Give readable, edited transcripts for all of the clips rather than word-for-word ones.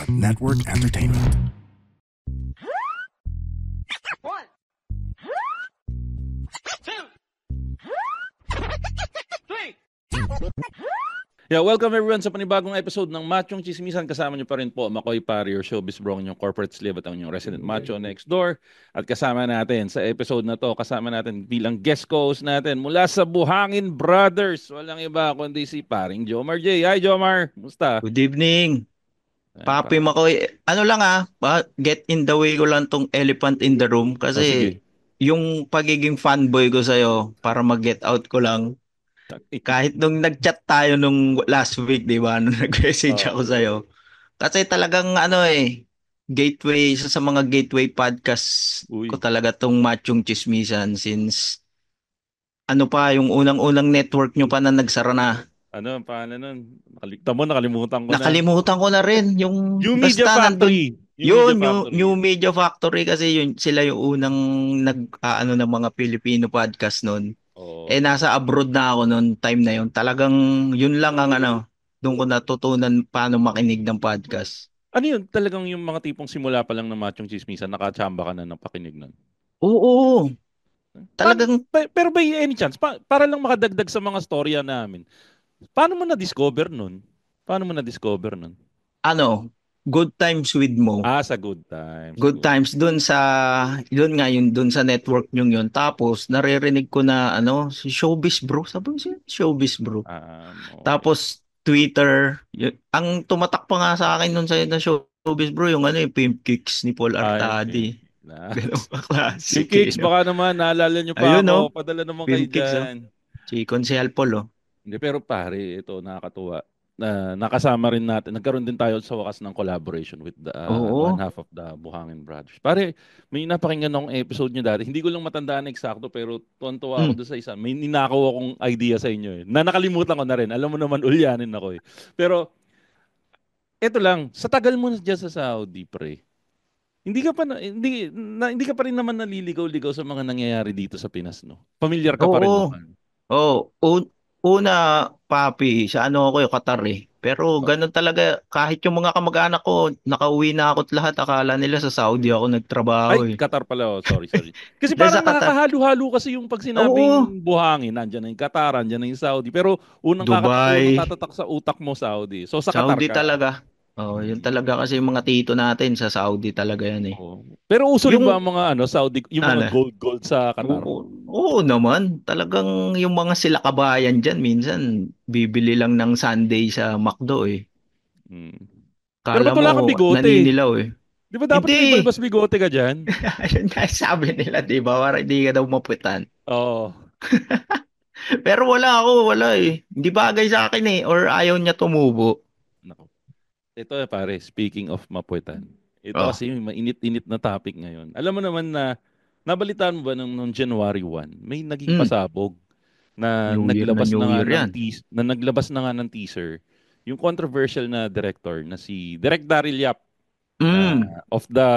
Network Entertainment. One, two, three. Yeah, welcome everyone sa panibagong episode ng Machong Chismisan. Kasama niyo pa rin po Makoy Pari, your showbiz bro, ang inyong corporate slave at ang inyong resident macho next door. At kasama natin sa episode na to, kasama natin bilang guest co-host natin mula sa Buhangin Brothers. Walang iba kundi si paring Jomar J. Hi Jomar, musta? Good evening. Papi Makoy. Ano lang get in the way ko lang tong elephant in the room Oh, kasi sige. yung pagiging fanboy ko sa'yo para mag-get out ko lang. Kahit nung nag-chat tayo nung last week, di ba? Nung nag-message ako sa'yo. Kasi talagang gateway, isa sa mga gateway podcast Uy. ko talaga tong Machong Chismisan since ano pa, yung unang-unang network nyo pa na nagsara na. Ano, paano nun? Nakalimutan ko na. Nakalimutan ko na rin yung New Media basta nandun. Factory. Yun, Media Factory. New Media Factory kasi sila yung unang nag-ano ng mga Filipino podcast noon. Oo. Nasa abroad na ako noon time na yun. Talagang yun lang ang doon ko natutunan paano makinig ng podcast. Ano yun? Talagang yung mga tipong simula pa lang ng Machong Chismisan, nakachamba ka na ng pakinig nun? Oo. Talagang Pero by any chance, para lang makadagdag sa mga storya namin, paano mo na-discover nun? Good Times with Mo. Sa Good Times. Good Times doon sa network nyo yun. Tapos naririnig ko na si Showbiz Bro. Sabi ko siya, Showbiz Bro. Okay. Tapos Twitter, ang tumatak pa nga sa akin noon sa Showbiz Bro, yung Pimp Kicks ni Paul Artadi. Ganun pa klase. Si Kicks, baka naman naalala nyo pa Ayun, ako. no? Padala naman kayo Pimp Kicks, dyan. Si Consehal Paul, Hindi, pero pare, ito nakakatuwa. Nakasama rin natin. Nagkaroon din tayo sa wakas ng collaboration with the one half of the Buhangin Brothers. Pare, may napakinggan akong episode nyo dati. Hindi ko lang matandaan eksakto, pero tuwan-tuwa ako doon sa isa. May ninakaw akong idea sa inyo na nakalimutan ko na rin. Alam mo naman, ulyanin ako eh. Pero, eto lang, sa tagal mo dyan sa Saudi, pre, hindi ka pa rin naman naliligaw-ligaw sa mga nangyayari dito sa Pinas, no? Familiar ka pa rin naman. Una, papi, sa ako yung Qatar eh. Pero ganun talaga, kahit yung mga kamag-anak ko, nakauwi na ako't lahat, akala nila sa Saudi ako nagtrabaho Ay, eh. Qatar pala. Sorry. Kasi Dahil parang sa Qatar. nakakahalo-halo kasi yung pag sinabing buhangin, nandiyan na yung Qatar, nandiyan na yung Saudi. Pero unang Dubai. tatatak sa utak mo, Saudi. So sa Qatar Saudi ka. talaga. Yun talaga kasi yung mga tito natin sa Saudi talaga yan eh. Pero uso rin ba ang mga Saudi, yung mga gold sa Qatar? Oo naman. Talagang yung mga sila kabayan dyan, minsan bibili lang ng Sunday sa McDo eh. Pero ba't wala kang bigote? Naninilaw eh. Di ba dapat may balbas bigote ka dyan? Ayun nga sabi nila, di ba? Para hindi ka daw maputan. Oo. Pero wala eh. Hindi bagay sa akin eh. Or ayaw niya tumubo. Ito pare, speaking of mapuwetan. Ito kasi yung mainit-init na topic ngayon. Alam mo naman na, nabalitaan mo ba nung January 1, may naging pasabog na naglabas naglabas na nga ng teaser. Yung controversial na director na si Direk Daryl Yap of the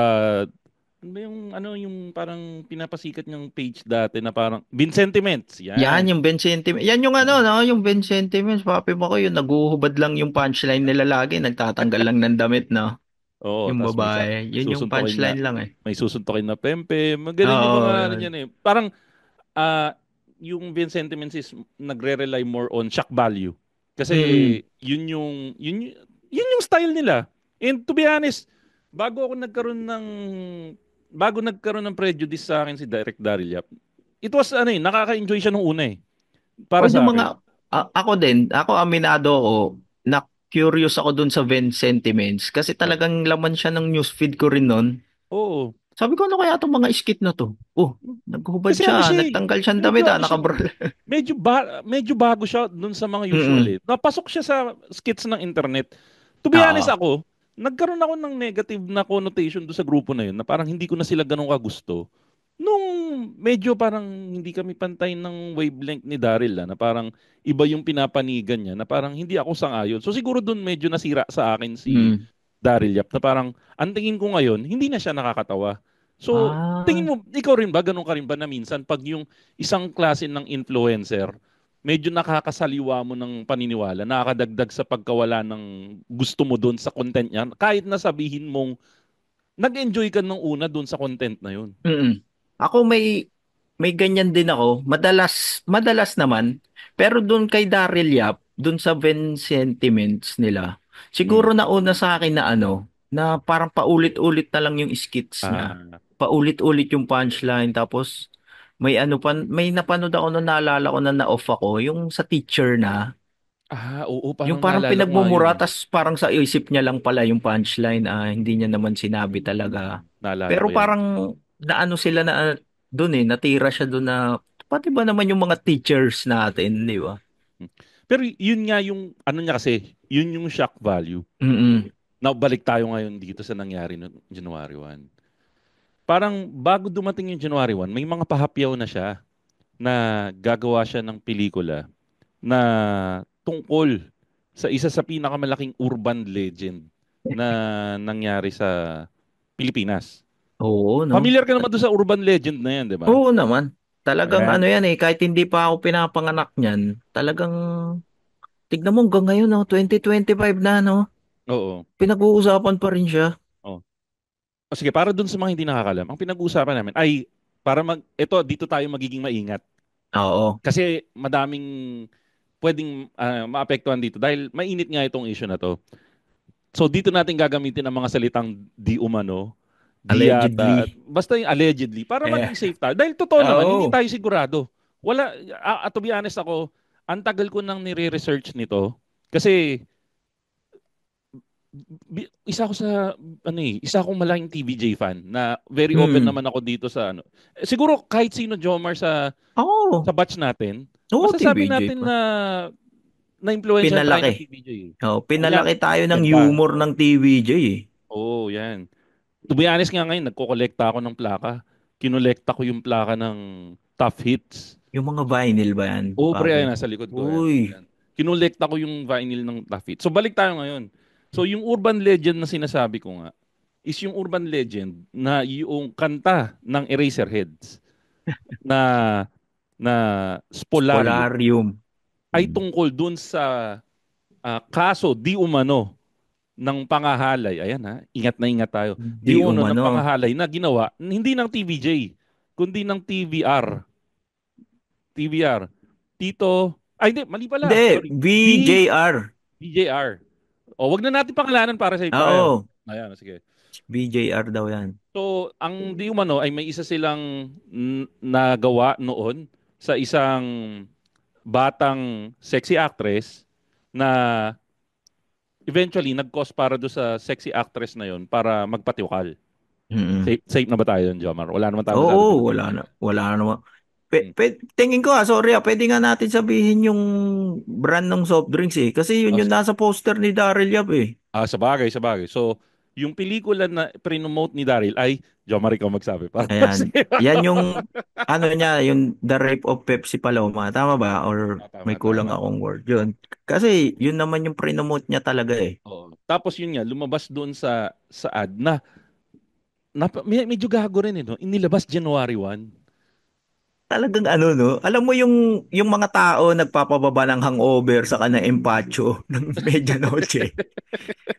yung parang pinapasikat niyang page dati na parang Vincentiments. Yan yung Vincentiments. Yan yung yung Vincentiments. Papi mo ko yung naguhubad lang yung punchline nila lagi. Nagtatanggal lang ng damit, no? Oo, yung babae. Yun yung punchline lang eh. May susuntokin na pempe. Magaling yung mga yan eh. Parang yung Vincentiments is nagre-rely more on shock value. Kasi yun yung style nila. And to be honest, bago nagkaroon ng prejudice sa akin si Direk Daryl Yap, it was nakaka-enjoy siya nung una eh. Para sa akin. Ako aminado ko, na curious ako dun sa Vincentiments kasi talagang laman siya ng newsfeed ko rin nun. Oo. Sabi ko, ano kaya itong mga skit na to? Naghubad siya, nagtanggal siya ng damit, nakabrol. Medyo bago siya dun sa mga usual eh. Napasok siya sa skits ng internet. To be honest ako, nagkaroon ako ng negative na connotation doon sa grupo na yun na parang hindi ko na sila ganun kagusto. Nung medyo parang hindi kami pantay ng wavelength ni Daryl na parang iba yung pinapanigan niya na parang hindi ako sang-ayon. So siguro doon medyo nasira sa akin si Daryl Yap na parang ang tingin ko ngayon, hindi na siya nakakatawa. So tingin mo, ikaw rin ba, ganun ka rin ba na minsan pag yung isang klase ng influencer medyo nakakasaliwa mo ng paniniwala, nakakadagdag sa pagkawala ng gusto mo doon sa content niya. Kahit na sabihin mong nag-enjoy ka nung una doon sa content na yun. Mm. Ako may ganyan din ako. Madalas madalas naman. Pero doon kay Daryl Yap, doon sa Ven sentiments nila. Mm. Siguro nauna sa akin na na parang paulit-ulit na lang yung skits niya. Ah, Paulit-ulit yung punchline tapos may napanood ako na naalala ko na na-off ako, yung sa teacher na, oo, yung parang parang naalala ko nga yun pinagmumura eh. tas parang sa isip niya lang pala yung punchline, hindi niya naman sinabi talaga. Naalala ko Pero yan. parang naano sila na doon natira siya doon na pati ba naman yung mga teachers natin, di ba? Mm. Pero yun nga yung, ano niya kasi, yun yung shock value. Mm. Now, balik tayo ngayon dito sa nangyari noong January 1. Parang bago dumating yung January 1, may mga pahapyaw na siya na gagawa siya ng pelikula na tungkol sa isa sa pinakamalaking urban legend na nangyari sa Pilipinas. Oo, no? Familiar ka naman doon sa urban legend na yan, di ba? Oo naman. Talagang Ayan. yan kahit hindi pa ako pinapanganak niyan, talagang tignan mo hanggang ngayon, no? 2025 na, no? Oo. Pinag-uusapan pa rin siya. Oh. O sige, para doon sa mga hindi nakakalam, ang pinag-uusapan namin ay dito tayo magiging maingat. Oo. Kasi madaming pwedeng maapektuhan dito dahil mainit nga itong issue na to. So dito natin gagamitin ang mga salitang di umano, di yata, Allegedly. basta yung allegedly para Eh, maging safe tayo. Dahil totoo naman, hindi oo. tayo sigurado. Wala, to be honest ako, ang tagal ko nang nire-research nito kasi isa ako sa isa akong malaking TVJ fan na very open Mm. naman ako dito sa ano. Siguro kahit sino Jomar sa Oo. batch natin, Oo, masasabi TVJ natin pa. na na-impluwensyahan tayo Pinalaki. ng TVJ. Oo, O yan, pinalaki tayo ng yan pa. humor ng TVJ eh. Oo, yan. To be honest nga ngayon, nagko-kolekta ako ng plaka. Kinolekta ko yung plaka ng Tough Hits. Yung mga vinyl ba yan, Oo, pre, pare? ayan, nasa likod ko. Ayan, oh, Uy. yan. Kinolekta ko yung vinyl ng Tough Hits. So, balik tayo ngayon. So, yung urban legend na sinasabi ko nga, is yung urban legend na yung kanta ng Eraserheads na na Spolarium Polarium. ay Mm. tungkol dun sa kaso di umano ng pangahalay. Ayan ha, ingat na ingat tayo. Di Di umano ng umano. pangahalay na ginawa hindi ng TVJ, kundi ng TVR. TVR. Hindi, mali pala. Hindi, Sorry. VJR. BJR. O, wag na natin pangalanan para safe tayo. Oo, Ayan, sige. VJR daw yan. So, ang di umano ay may isa silang nagawa noon sa isang batang sexy actress na eventually nag-cause para do sa sexy actress na yon para magpatiwakal. Mm. Safe na ba tayo doon, Jomar? Wala naman tayo masyado Oo, wala na. pinag-iinitan. Wala naman. Hmm. Tingin ko sorry pwede nga natin sabihin yung brand ng soft drinks eh. Kasi yun Ah, yung nasa poster ni Daryl Yap eh. sa bagay, sa bagay. So, yung pelikula na prinomote ni Daryl ay, Jomar, ikaw magsabi para Ayan. Yan yung niya, yung The Rape of Pepsi Paloma. Tama ba? Or may tama, kulang tama. akong word. Yun. Kasi yun naman yung prinomote niya talaga eh. Oo. Tapos yun nga, lumabas doon sa ad medyo gago rin eh, no? Inilabas January 1. Talagang no? Alam mo yung mga tao nagpapababa ng hangover sa kanang empacho ng medianoche.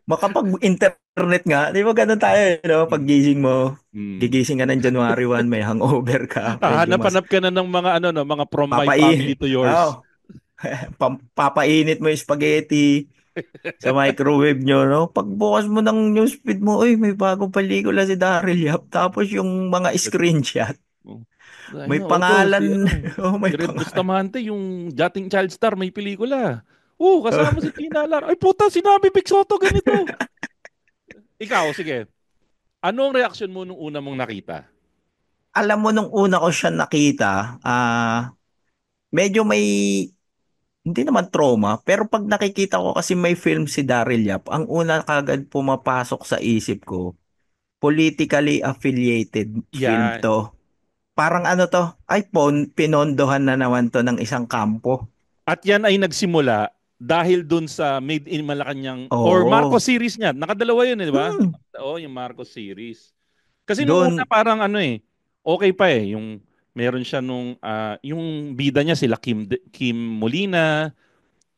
Makapag-internet nga, di ba ganun tayo, no? Mm. Paggising mo, Mm. gigising ka ng January 1, may hangover ka, medyo mas Hanap-hanap ka na ng mga ano no, mga from my family papainit. to yours. Oh, papainit mo yung spaghetti sa microwave nyo, no? Pagbukas mo ng newsfeed mo, uy, may bagong pelikula si Daryl Yap. Tapos yung mga screenshot, Oh. may Ayun, si pangalan, ano, may si Red pangalan. Bustamante, yung dating child star, may pelikula. Kasama si Tina Lar. Ay puta, sinabi Vic Soto ganito. Ikaw, sige. Ano ang reaksyon mo nung una mong nakita? Alam mo, nung una ko siya nakita, medyo may, hindi naman trauma, pero pag nakikita ko kasi may film si Daryl Yap, ang una kagad pumapasok sa isip ko, politically affiliated film Yan. to. Parang to, ay pinondohan na naman to ng isang kampo. At yan ay nagsimula dahil dun sa Made in Malacanang or Oo. Marcos series niya. Nakadalawa yun, di ba? Hmm. Oo, yung Marcos series. Kasi nung una Doon, parang ano okay pa eh. Yung Meron siya nung yung bida niya sila Kim Molina.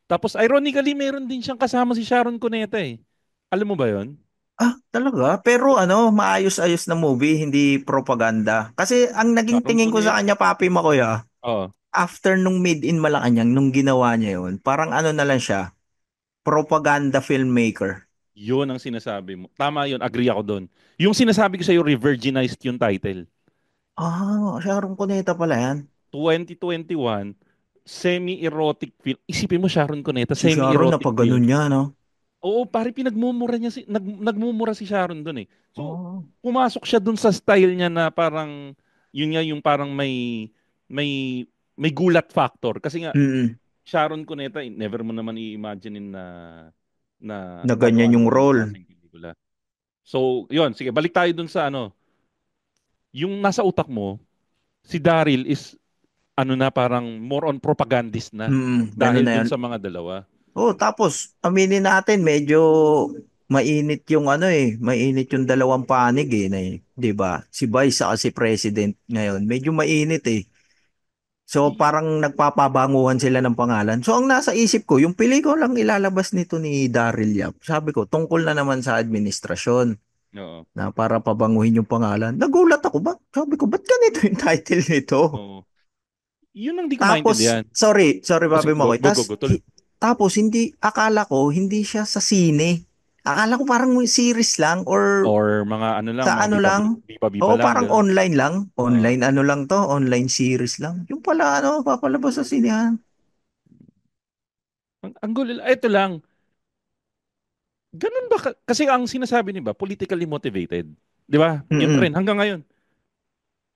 Tapos ironically meron din siyang kasama si Sharon Cuneta eh. Alam mo ba 'yon? Ah, talaga? Pero ano, maayos-ayos na movie, hindi propaganda. Kasi ang naging Sharon tingin ko sa Cuneta. kanya, Papi Makoy, Oh, after nung Made in Malacanang, nung ginawa niya yun, parang ano na lang siya, propaganda filmmaker. 'yun ang sinasabi mo. Tama 'yun, agree ako doon. Yung sinasabi ko sa iyo, Revirginized yung title. Ah, Sharon Cuneta pala yan. 2021, semi-erotic film. Isipin mo Sharon Cuneta, Si Sharon, semi-erotic napaganon film. niya, no? Oo, pare pinagmumura niya nagmumura si Sharon doon eh. So, Oh. pumasok siya doon sa style niya na parang yun nga yung parang may may gulat factor kasi nga Mm, Sharon Cuneta never mo naman i-imaginein na na gagawa ganyan ng yung ganung role. klaseng pelikula. So, yun, sige, balik tayo doon sa ano, yung nasa utak mo, si Daryl is ano na parang more on propagandist na Ganun dahil na doon yan. sa mga dalawa. Oh, tapos, aminin natin, medyo mainit yung ano mainit yung dalawang panig na 'di ba? Si Vice at si President ngayon, medyo mainit eh. So Y- parang nagpapabanguhan sila ng pangalan. So ang nasa isip ko, yung pelikulang ilalabas nito ni Daryl Yap, sabi ko, tungkol na naman sa administrasyon Oo. na para pabanguhin yung pangalan. Nagulat ako ba? Sabi ko, ba't ganito yung title nito? Oo. Yun ang di ko Tapos, maintindihan. sorry O Papi sige, go, Makoy. go, go, go. Tapos hindi, akala ko hindi siya sa sine. Akala ko parang series lang or Or mga ano lang, sa mga ano lang. biba-biba Oo, lang, parang gano'n. online lang. Oo. Online ano lang to, online series lang. Yung pala ano, papalabas sa sinehan. Ang gulo, ito lang, ganun ba, kasi ang sinasabi niba, politically motivated. Di ba? Yun pa Mm-mm. rin, hanggang ngayon.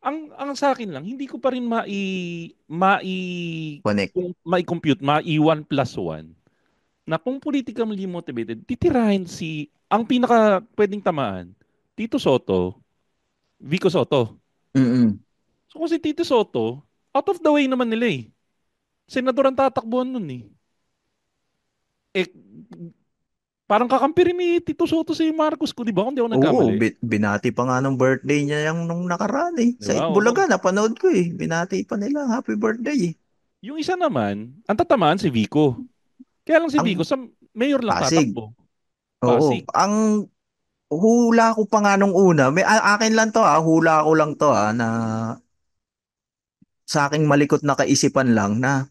Ang sa akin lang, hindi ko pa rin Connect. kung mai-compute, mai 1 plus 1, na kung politically motivated, titirahin ang pinaka pwedeng tamaan, Tito Soto, Vico Soto. Mm-mm. So kasi Tito Soto, out of the way naman nila eh. Senador ang tatakbuhan nun eh. Eh, parang kakampi rin ni Tito Soto si Marcos ko, di ba? Kung di ako Oo, nagkamali. binati pa nga nung birthday niya yung nung nakaraan eh. Di Sa ba? Itbulaga, Oo. napanood ko eh. Binati pa nila, happy birthday eh. Yung isa naman, ang tatamaan si Vico. Kaya lang si Vico, Ang sa mayor lang Pasig. tatakbo. Oo, Pasig. ang hula ko pa nga nung una, akin lang to hula ko lang to na sa aking malikot na kaisipan lang na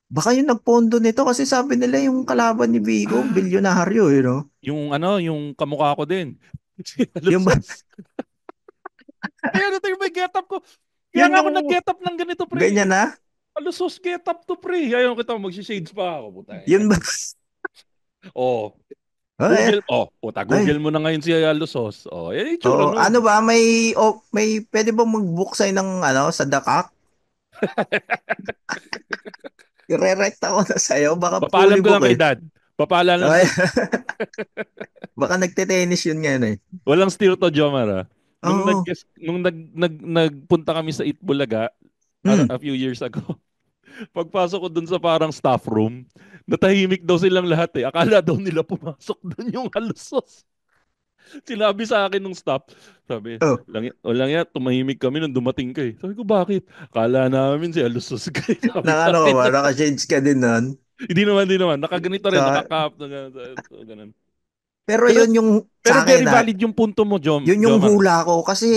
baka yung nagpondo nito kasi sabi nila yung kalaban ni Vigo, Ah, bilyonaryo no? yung ano, yung kamukha ko din. Si Yung ba, Alusos. Kaya ano tayo may get up ko. Kaya yun nga ako yung nag-get up ng ganito, ganyan pre. na? Alusos get up to, pre. Ayaw kita, mag-shades pa ako. Puta. Yun ba? Oh, Ay, ay, Google mo na ngayon si Alusos. Oh, yan yung itsura oo. nun. Ano ba, may pwede ba mag-book sa'yo ng ano, sa Dakak? I-re-rect ako na sa'yo, baka Papaalam fully ko book lang kay eh. Dad. Papaalam lang. Ay, baka nagte-tennis yun ngayon eh. Walang steal to, Jomar, ah. Oo. Nagpunta kami sa Itbulaga Hmm. a few years ago. Pagpasok ko dun sa parang staff room, natahimik daw silang lahat eh. Akala daw nila pumasok dun yung halusos. Sinabi sa akin nung staff, sabi, Oh, walang yan, tumahimik kami nung dumating ka eh. Sabi ko, bakit? Akala namin si halusos ka eh. Sabi nang sa ano ka akin. ba? Naka-shades ka din nun. Hindi naman. Nakaganito rin, Sa, nakakap, ganun. pero Pero, yun yung pero sa akin very valid yung punto mo, yun yung Jomar. hula ko Hmm. kasi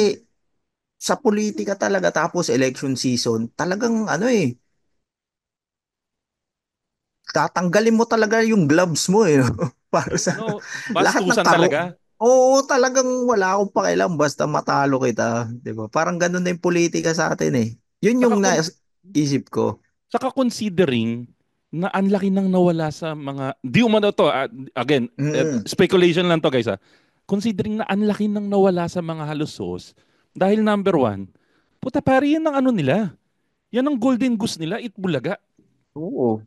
sa politika talaga tapos election season, talagang ano tatanggalin mo talaga yung gloves mo no? Para sa No, lahat ng bastusan karo. talaga. Oo, talagang wala akong pakialam basta matalo kita, 'di ba? Parang ganun na yung politika sa atin eh. Yun yung Saka, naisip ko. saka considering na ang laki nang nawala sa mga, di umano to, again, Mm. speculation lang to guys ha. Considering na ang laki nang nawala sa mga halusos, dahil number one, puta pare yan ang ano nila. Yan ang golden goose nila, Itbulaga. Oo,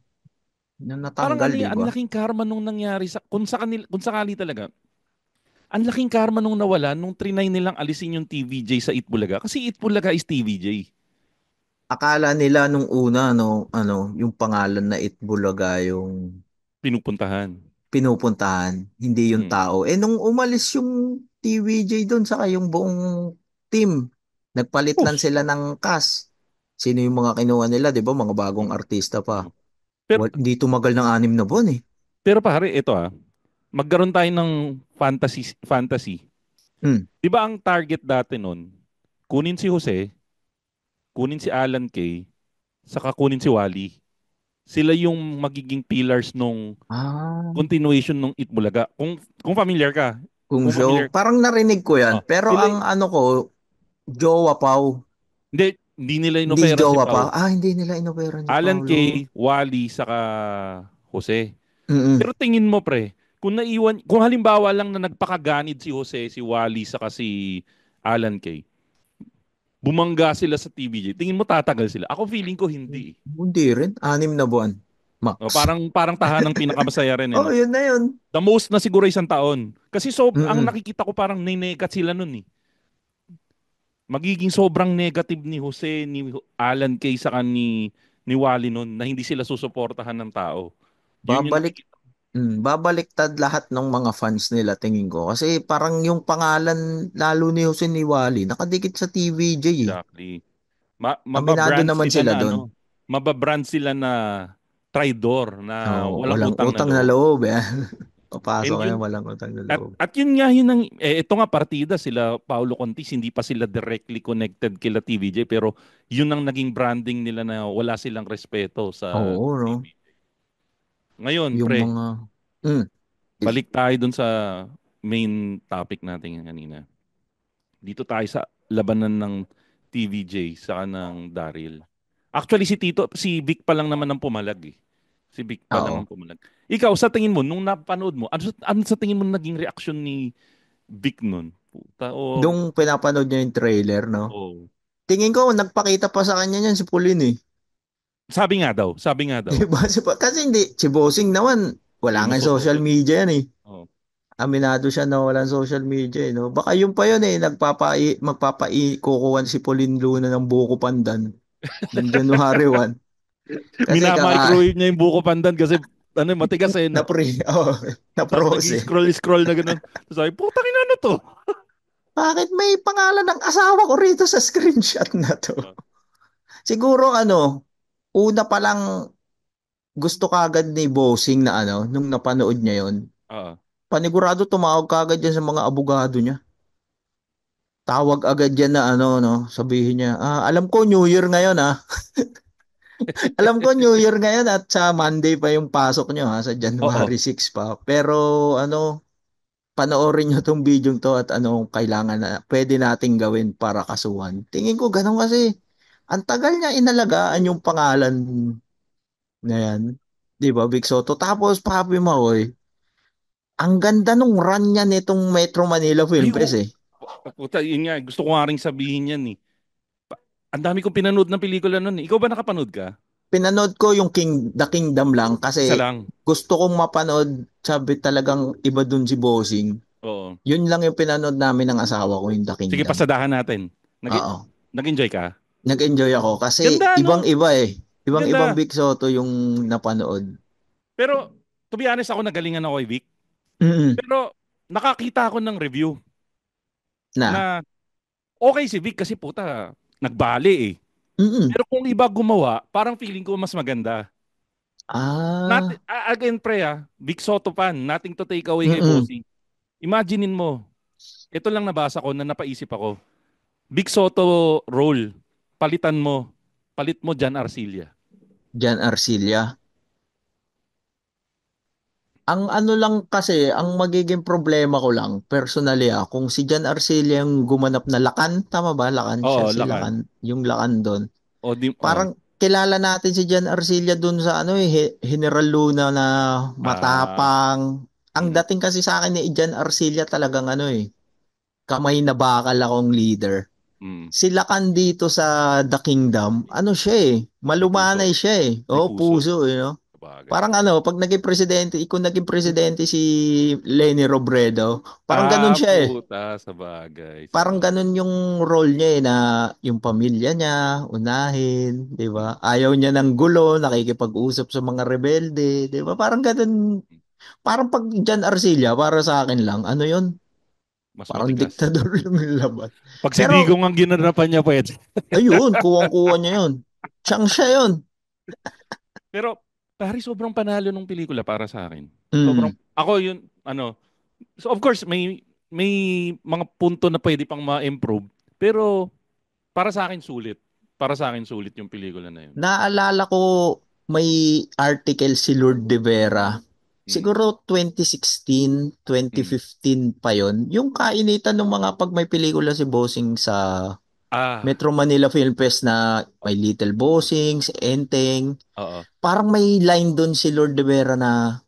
yung Parang natanggal, ano 'di yan, ang ba? laking karma nung nangyari kung sakali talaga. Ang laking karma nung nawala nung trinay nilang alisin yung TVJ sa Itbulaga. Kasi Itbulaga is TVJ. Akala nila nung una no, ano, yung pangalan na Itbulaga yung Pinupuntahan. pinupuntahan, hindi yung Hmm. tao. Eh nung umalis yung TVJ doon saka yung buong team, nagpalit lang Boss, sila ng cast. sino yung mga kinuha nila, 'di ba? Mga bagong Mm. artista pa. Mm. Pero, Hindi tumagal ng 6 na buwan eh. pero pare, ito magkaroon tayo ng fantasy. Hmm. Di ba ang target dati nun, kunin si Jose, kunin si Alan Kay, saka kunin si Wally. Sila yung magiging pillars nung Ah, continuation ng Itbulaga. Kung familiar ka, kung kung show, familiar, parang narinig ko yan. Pero sila, ang ano ko, Jowa Pau. hindi nila Hindi inoferan si Jowa pa. Pau. Ah, hindi nila inoperan si Alan Paulo. Kay, Wally, saka Jose. Mm-mm. Pero tingin mo pre, kung halimbawa lang na nagpakaganid si Jose, si Wally, saka si Alan Kay, bumangga sila sa TVJ, tingin mo tatagal sila? Ako feeling ko hindi. Hindi rin. 6 na buwan. O, Max. parang tahanang pinakamasaya rin Oh, no. yun na yun. The most na siguro 1 taon. Kasi ang Mm-mm. nakikita ko parang ninekat sila nun eh. Magiging sobrang negative ni Jose, ni Alan Kay saka ni Wally nun na hindi sila susuportahan ng tao. Yun yung Babalik nakikita. Babaliktad lahat ng mga fans nila tingin ko. Kasi parang yung pangalan lalo ni Jose Niwali nakadikit sa TVJ eh. Exactly. Aminado Mababrand naman sila sila na doon. mababrand sila na traidor na Oh, walang walang utang na utang na loob. loob eh. Papasok And kayo yun, walang utang na at loob. at yun nga yun ang ito nga partida sila Paulo Contis hindi pa sila directly connected kila TVJ pero yun ang naging branding nila na wala silang respeto sa Oo, no? TVJ. Ngayon, Yung pre, mga mm, balik tayo dun sa main topic natin yung kanina. Dito tayo sa labanan ng TVJ sa ng Daryl. Actually si Vic pa lang naman ang pumalag eh. Si Vic pa lang oo. ang pumalag. Ikaw, sa tingin mo, nung napanood mo, ano sa tingin mo naging reaksyon ni Vic nun? Puta, Nung pinapanood niya yung trailer, no? oh. Tingin ko nagpakita pa sa kanya niyan si Pauline eh. Sabi nga daw. Di ba? Kasi hindi, si Bossing naman, wala Hindi mo nga social susuot. media yan eh. Oh. Aminado siya na walang social media eh, no? Baka yun pa yun eh, kukuha si Pauline Luna ng buko pandan nung January 1. Kasi Minamicrowave niya yung buko pandan kasi matigas eh, no? oh, Tapos na-froze eh. nag-scroll na ganun. Tapos sabi, putang ina ano to? Bakit may pangalan ng asawa ko rito sa screenshot na to? Ah, Siguro ano, una pa lang gusto kagad ni Bossing na ano, nung napanood niya yon, ah. panigurado tumawag kagad yan sa mga abogado niya. Tawag agad yan na ano, no, sabihin niya, alam ko New Year ngayon ah. Alam ko New Year ngayon at sa Monday pa yung pasok niyo ha, sa Oo. January 6 pa. Pero ano, panoorin niyo tong video to at anong kailangan na pwede nating gawin para kasuhan. Tingin ko ganun kasi ang tagal niya inalagaan yung pangalan na yan. 'Di ba, Big Soto? Tapos Papi Makoy, ang ganda nung run niya nitong Metro Manila Film Ay, Fest eh. puta, yun nga, gusto ko nga rin sabihin yan eh. Ang dami kong pinanood ng pelikula nun eh. Ikaw ba nakapanood ka? Pinanood ko yung The Kingdom lang Isa kasi lang. gusto kong mapanood, sabi talagang iba dun si Bossing. Oo. Yun lang yung pinanood namin ng asawa ko, yung The Sige, Kingdom. pasadahan natin. Oo. Nag-enjoy ka? Nag-enjoy ako kasi Ganda, no? ibang-iba eh. Ibang-ibang Ganda. Big Soto yung napanood. Pero, to be honest, ako nagalingan ako kay Vic. Mm-mm. Pero, nakakita ako ng review Na. na okay si Vic kasi puta, nagbali eh. Mm-mm. Pero kung iba gumawa, parang feeling ko mas maganda. Ah. Again, pre Vic Soto fan, nothing to take away kay Mm-mm. Bossy. Imaginein mo, ito lang nabasa ko na napaisip ako. Vic Soto role, palitan mo, palit mo Jan Arcilla. Jan Arcilla. Ang ano lang kasi, ang magiging problema ko lang, personally kung si Jan Arcilla yung gumanap na Lakan, tama ba? Lakan siya, Oo, si Lakan. Lakan, yung Lakan doon. Oh. Parang kilala natin si Jan Arcilla doon sa ano eh, General Luna na Ah, matapang. Ang mm, dating kasi sa akin ni Jan Arcilla talagang ano eh, kamay na bakal akong leader. mm, Sila kan dito sa The Kingdom, ano siya eh, may puso. malumanay siya eh. May Oo, puso. puso eh, no? Sabagay. Parang ano, pag naging presidente, kung naging presidente si Leni Robredo, parang ganun siya eh. Puta, sabagay, Parang sabagay. ganun yung role niya eh, na yung pamilya niya, unahin, di ba? Mm, Ayaw niya ng gulo, nakikipag-usap sa mga rebelde, di ba? Parang ganun, parang pag Jan Arcilla, para sa akin lang, ano yun? mas Parang matigas. diktador yung laban. Pag si Pero Digong ang ginanapan niya, pwede. ayun, kuwang-kuwa niya yun. Siyang siya yun. Pero, pare, sobrang panalo ng pelikula para sa akin. Sobrang, Mm. ako yun, ano, so of course, may mga punto na pwede pang ma-improve. Pero, para sa akin, sulit. Para sa akin, sulit yung pelikula na yun. Naalala ko may article si Lord De Vera. Mm. Siguro 2016, Mm. 2015 pa yon. Yung kainitan ng mga pag may pelikula si Bossing sa Ah, Metro Manila Film Fest na may Little Bossing, si Enteng. oo. Parang may line doon si Lord De Vera na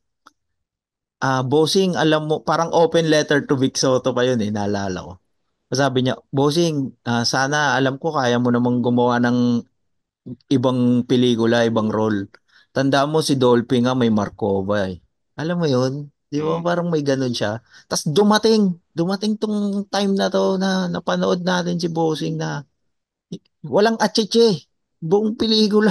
Bossing, alam mo, parang open letter to Vic Soto pa yun naalala ko. Sabi niya, Bossing, sana alam ko kaya mo namang gumawa ng ibang pelikula, ibang role. Tandaan mo si Dolphy nga may Markova eh. Alam mo yun? Di ba No. parang may ganun siya? Tapos dumating tong time na to na napanood natin si Bossing na walang acheche. Buong pelikula.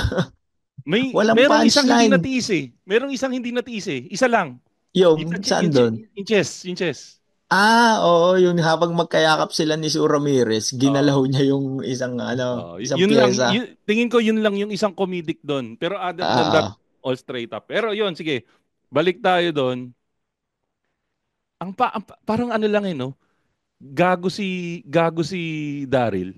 Walang Merong isang hindi punchline. natiis eh. Merong isang hindi natiis eh. Isa lang. Yung, saan doon? Yung chess. Yung chess. Oo, yung habang magkayakap sila ni Sue Ramirez, ginalaw Oo. niya yung isang Yun lang. pyesa. Tingin ko yun lang yung isang comedic doon. Pero other than that, Ah, all straight up. Pero yun, sige. Balik tayo doon. Parang ano lang eh, no? Gago si Daryl.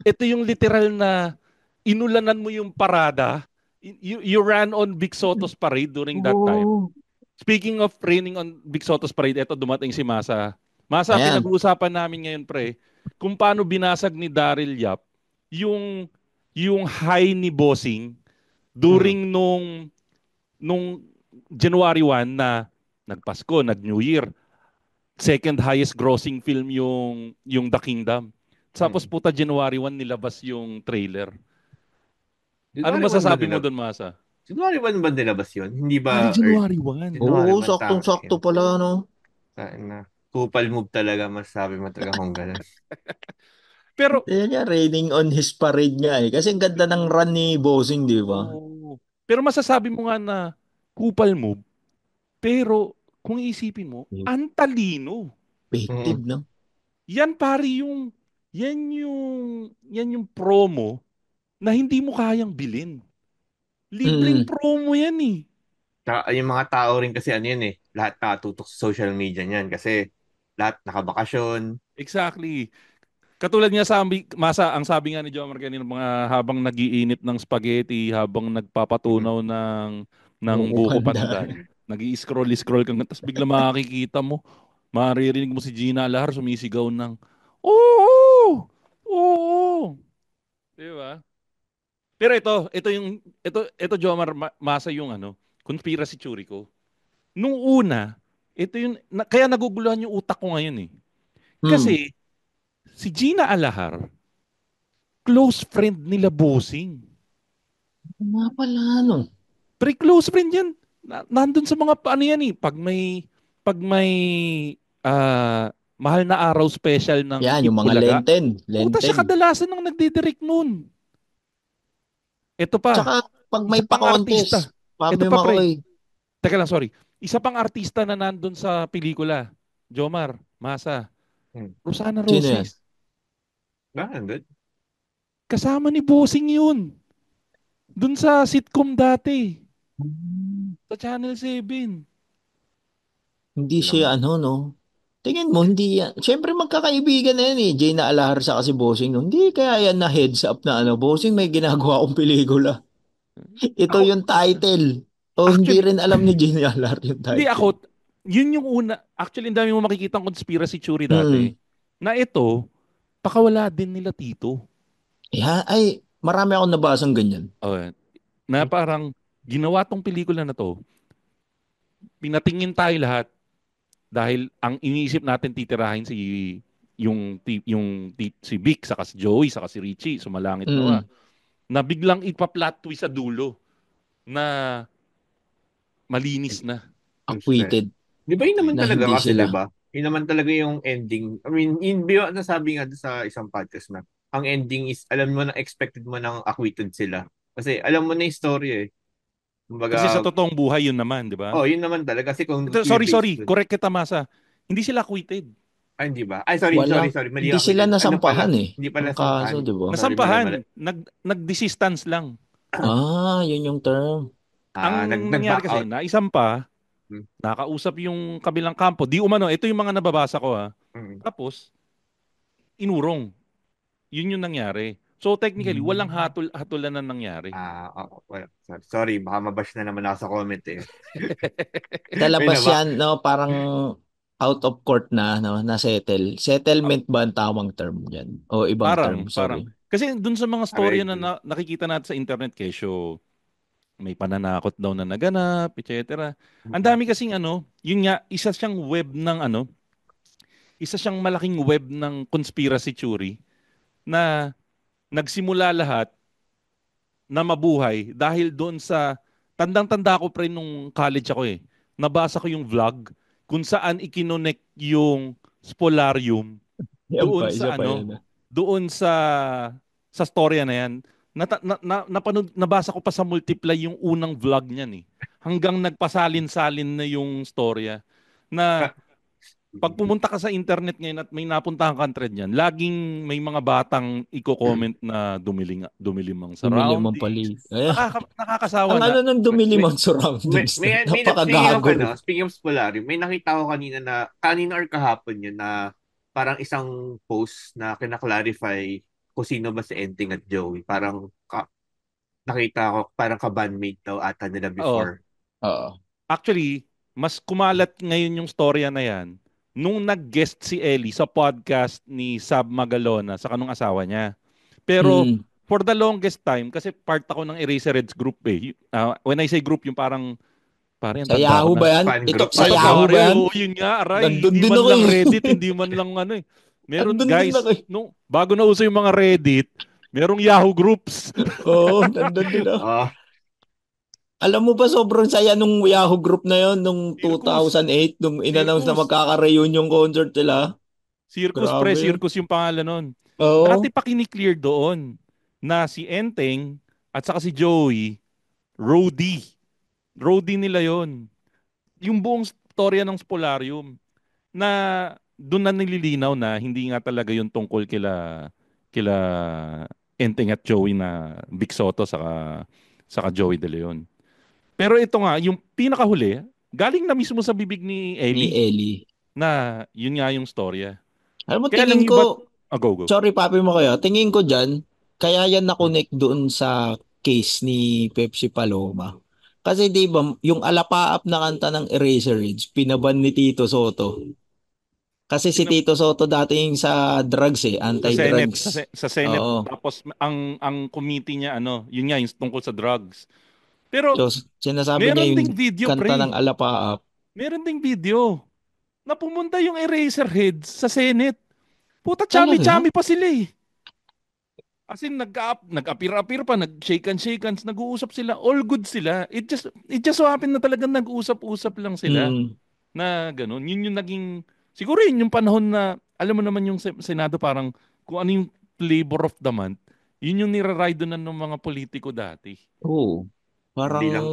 Ito yung literal na inulanan mo yung parada. You ran on Big Soto's parade during that time. Oo. Speaking of raining on Big Soto's parade, eto dumating si Masa. Masa, Ayan. pinag-uusapan namin ngayon, pre, kung paano binasag ni Daryl Yap yung yung high ni Bossing Mm. during nung January 1 na nagpasko, nag-New Year. Second highest grossing film yung The Kingdom. Tapos Mm. puta January 1 nilabas yung trailer. Anong January 1 ba masasabi mo nila? doon, Masa? January 1 ba nilabas yun? Hindi Pare, ba January 1. January Oo, 1 saktong-sakto tangin? pala, no? Na kupal move talaga masasabi mo talaga kung ganun. Pero Yan nga, raining on his parade nga eh. Kasi ang ganda ng run ni Bossing, di ba? oh, pero masasabi mo nga na kupal move, pero kung iisipin mo, ang talino. Mm. Effective, no? Yan pare yan yung promo na hindi mo kayang bilhin. Libreng Mm. promo yan eh. Tsaka yung mga tao rin kasi ano yun eh, lahat nakatutok sa social media niyan kasi lahat nakabakasyon. Exactly. Katulad nga Masa, ang sabi nga ni Jomar kanina, mga habang nagiinit ng spaghetti, habang Mm. nagpapatunaw ng Buko buko pandan. pandan, nag-i-scroll kang, tapos bigla makikita mo, maririnig mo si Gina Alahar sumisigaw ng, Oo! Oo! Di ba? Pero ito Jomar, Masa yung ano, conspiracy theory ko. Nung una, ito yung, kaya naguguluhan yung utak ko ngayon eh. Hmm. Kasi, si Gina Alahar, close friend nila Bossing. Nga pala, no? Pre close friend yan. Nandun sa mga ano yan eh. Pag may mahal na araw special ng Yan, yung mga Itbulaga, lenten. puta siya Lenten. kadalasan ng nagdidirect nun. Ito pa, Tsaka, pag isa may pang pa-contest, artista. Ito Pablo pa pre, Makoy. teka lang sorry. Isa pang artista na nandun sa pelikula. Jomar, Masa, Mm. Rosana Sino yan? Roses. Nandun. Kasama ni Bossing yun. Dun sa sitcom dati. Hmm. Sa Channel 7. Hindi Lang. siya, ano, no? Tingin mo, hindi yan. Siyempre, magkakaibigan na yan eh. Jay na Alahar sa kasi Bossing. No? Hindi kaya yan na heads up na ano. Bossing, may ginagawa akong pelikula. Ito Ako, yung title. O hindi actually, rin alam ni Jay na Alahar yung hindi title. ako, yun yung una. Actually, ang dami mo makikita conspiracy theory dati. Hmm. Na ito, pakawala din nila Tito. Ay, marami akong nabasang ganyan. Oh, na parang ginawa tong pelikula na to, pinatingin tayo lahat dahil ang iniisip natin titirahin si Vic, saka si Joey, saka si Richie, sumalangit nawa. Hmm. Na biglang ipa-plot twist sa dulo na malinis na. Useless. Acquitted Di ba yun naman na talaga hindi kasi, di sila. ba? Yun naman talaga yung ending. I mean, nasabi nga doon sa isang podcast na ang ending is, alam mo na, expected mo nang acquitted sila. Kasi alam mo na yung story eh. Kasi sa Kumbaga, totoong buhay yun naman, di ba? oh, yun naman talaga. Kasi kung Ito, sorry, i-base sorry. dun, Correct kita, Masa. Hindi sila acquitted. Ay, hindi ba? Ay, sorry, sorry, Walang, sorry. Mali hindi ako sila dyan. Ano pala? nasampahan eh. Hindi pala Ng kaso, sampahan. di ba? Sorry, mali, mali. Nasampahan, nag-desistance lang. Yun yung term. Ang nangyari Nag-back kasi, out. naisampa, Hmm. nakausap yung kabilang kampo. Di umano, ito yung mga nababasa ko ha. Mm. Tapos, inurong. Yun yung nangyari. So technically, walang Hmm. hatulan na nangyari. Well, sorry, baka mabash na naman ako sa comment eh. Sa May labas nabak. yan, no, parang out of court na, no, na settle. Settlement ba ang tamang term dyan? O ibang term, Parang. sorry. Kasi dun sa mga storya Alright. nakikita natin sa internet, kesyo may pananakot daw na naganap, etc. Ang Mm. dami kasing yun nga, isa siyang malaking web ng conspiracy theory na nagsimula lahat na mabuhay dahil doon sa tandang-tanda ko pre nung college ako eh. Nabasa ko yung vlog kung saan ikinonek yung spolarium Yan doon pa, isa sa pa yan. doon sa storya na yan. Nabasa ko pa sa Multiply yung unang vlog niyan eh. Hanggang nagpasalin-salin na yung storya na pag pumunta ka sa internet ngayon at may napuntahan kang thread niyan, laging may mga batang iko-comment na dumilim ang Dumilim ang surroundings. palig. Ayan. Nakakasawa Ang na. ano nung dumilim May, ang surroundings na. speaking of Napakagago rin. speaking of Spolarium, may nakita ko kanina or kahapon yun na parang isang post na kinaklarify kung sino ba si Enting at Joey. Nakita ko parang ka-bandmate daw ata nila Oo. before. Oo. Actually, mas kumalat ngayon yung storya na yan nung nag-guest si Ellie sa podcast ni Sab Magalona sa kanong asawa niya. Pero Mm. for the longest time, kasi part ako ng Eraserheads group eh. When I say group, yung parang ang Sa tanda ko Yahoo na. ba yan? Fan Ito, group, sa fan Ito group. Yahoo ba pare, yan? yun nga, aray, Nandun hindi din man ako lang eh. Reddit, hindi man lang Meron Nandun din guys, ako eh. bago na uso yung mga Reddit, merong Yahoo groups. Oo, nandun din ako. Ah, Alam mo ba sobrang saya nung Yahoo group na yon nung Circus, 2008 nung in-announce na circus, magkaka-reunion concert sila. Grabe yun. circus yung pangalan nun. Dati Oo. pa kiniklear doon na si Enteng at saka si Joey, roadie. Roadie nila yon. Yung buong storya ng Spolarium na doon na nililinaw na hindi nga talaga yung tungkol kila Enteng at Joey na Vic Soto saka Joey De Leon. Pero ito nga, yung pinakahuli, galing na mismo sa bibig ni Ni Ellie Ellie. na yun nga yung storya. Alam mo, Kaya lang tingin yung iba, ko, go. sorry papi mo kayo, tingin ko dyan, kaya yan Hmm. na-connect doon sa case ni Pepsi Paloma. Kasi di ba, yung alapaap na kanta ng Eraserheads, pinaban ni Tito Soto. Kasi si Pina- Tito Soto dating sa drugs eh, sa Senate, anti-drugs. sa Senate, Oo. tapos ang committee niya, yun nga, yung tungkol sa drugs. Pero, So, sinasabi niya meron yung ding video, kanta ng pre. alapaap. Meron ding video na pumunta yung Eraserheads sa Senate. Puta, Talaga? chami-chami pa sila eh. As in, nag-appear pa, nag-shake hands, nag-uusap sila. All good sila. It just so happened na talagang nag-usap-usap lang sila Mm. na ganun. Yun yung naging, siguro yun yung panahon na, alam mo naman yung Senado parang kung ano yung flavor of the month, yun yung niraride na ng mga politiko dati. Oo. hindi Parang lang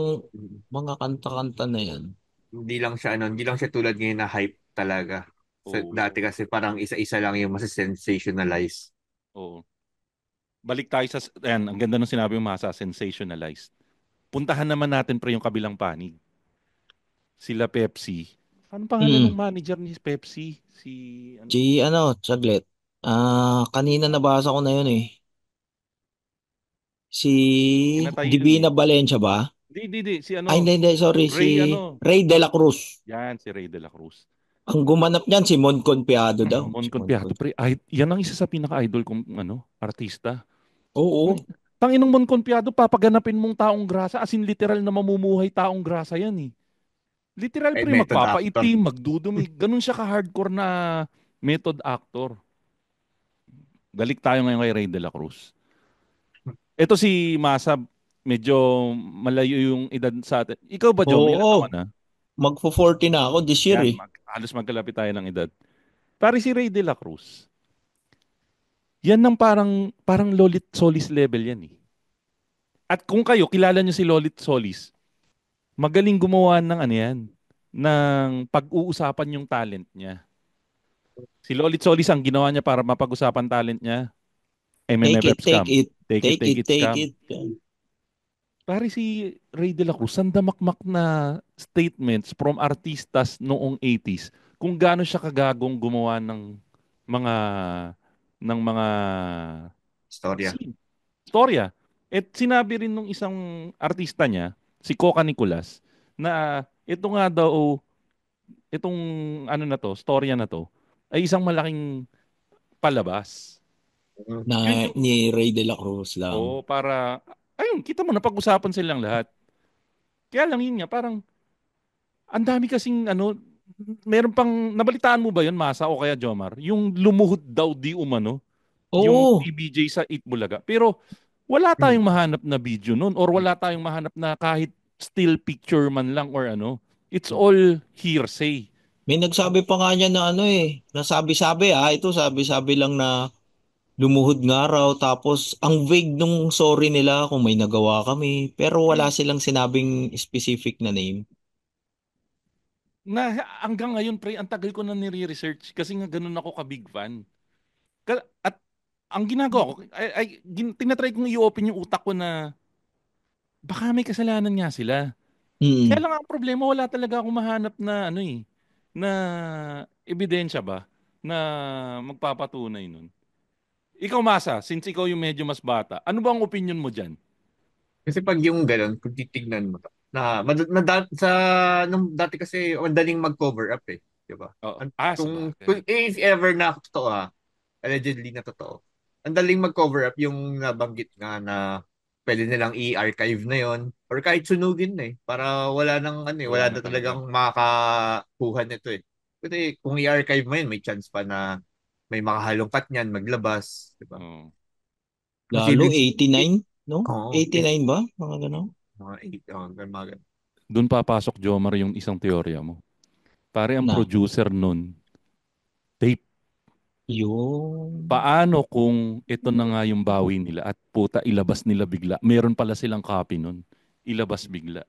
mga kanta-kanta na yan. hindi lang siya tulad ngayon na hype talaga. So, Oo. dati kasi parang isa-isa lang yung sensationalize. Oo. Balik tayo ayan, ang ganda ng sinabi mo, sensationalized. Puntahan naman natin pre yung kabilang panig. Sila Pepsi. Ano pangalan ng Mm. manager ni Pepsi? Si Saglit. Kanina nabasa ko na yun eh. Si pinatay yun eh. Divina Valencia ba? Di. Si Ay, hindi, sorry. Si Ray Ray de la Cruz. Yan, si Ray de la Cruz. Ang gumanap niyan, si Mon Confiado daw. Mon Si Mon Conpiato, pre. Ay, yan ang isa sa pinaka-idol kong artista. Oo. Tanginang Mon Conpiado, papaganapin mong taong grasa. As in, literal na mamumuhay taong grasa yan eh. Literal, pre, Method actor. magpapaitim, magdudumi. Ganun siya ka-hardcore na method actor. Balik tayo ngayon kay Ray de la Cruz. Ito si Masa, medyo malayo yung edad sa atin. Ikaw ba, Jom? Ilan taon Oo. na? Magpo-40 na ako this year Yan, eh. halos magkalapit tayo ng edad. Pare si Ray de la Cruz. Yan ng parang Lolit Solis level yan eh. At kung kayo, kilala nyo si Lolit Solis, magaling gumawa ng ng pag-uusapan yung talent niya. Si Lolit Solis ang ginawa niya para mapag-usapan talent niya. Take MMFF it, take scam. it. Take it, Take take it, it take scam. it. Pare si Ray De La Cruz, sandamakmak na statements from artistas noong 80s kung gaano siya kagagong gumawa mga ng mga Storya. storya. At sinabi rin nung isang artista niya, si Coca Nicolas, na ito nga daw, itong ano na to, storya na to, ay isang malaking palabas. Mm. Na Yun yung, ni Ray De La Cruz lang. para, ayun, kita mo, napag-usapan silang lahat. Kaya lang yun nga, parang, ang dami kasing, meron pang, nabalitaan mo ba yun, Masa o kaya Jomar? Yung lumuhod daw di umano, yung Oo. TBJ sa Itbulaga. Pero, wala tayong mahanap na video nun or wala tayong mahanap na kahit still picture man lang or ano. It's all hearsay. May nagsabi pa nga niya na nasabi-sabi ito sabi-sabi lang na lumuhod nga raw tapos ang vague nung sorry nila kung may nagawa kami pero wala Mm. silang sinabing specific na name. Na hanggang ngayon, pre, ang tagal ko na nire-research kasi nga ganun ako ka-big fan. At ang ginagawa ko, tinatry kong i-open yung utak ko na baka may kasalanan nga sila. Kaya Mm. lang ang problema, wala talaga akong mahanap na na ebidensya ba na magpapatunay nun. Ikaw, Masa, since ikaw yung medyo mas bata, ano ba ang opinion mo dyan? Kasi pag yung ganun, kung titignan mo, sa, nung dati kasi, madaling mag-cover up eh. Di ba? Oo. Sa Kung bagay. if ever na totoo allegedly na totoo, ang daling mag-cover up yung nabanggit nga na pwede nilang i-archive na yon or kahit sunugin na para Wala wala na na talaga. talagang makakakuha nito eh. Kasi kung i-archive mo yun, may chance pa na may makahalongkat niyan, maglabas, di ba? Oo. Lalo Posibleng, 89, no? oo, 89 ba? Mga gano'n. mga 8, mga ganun. Doon papasok, Jomar, yung isang teorya mo. Pare, ang Na. producer nun, tape. Yun. Paano kung ito na nga yung bawi nila at puta, ilabas nila bigla? Meron pala silang copy nun. Ilabas bigla.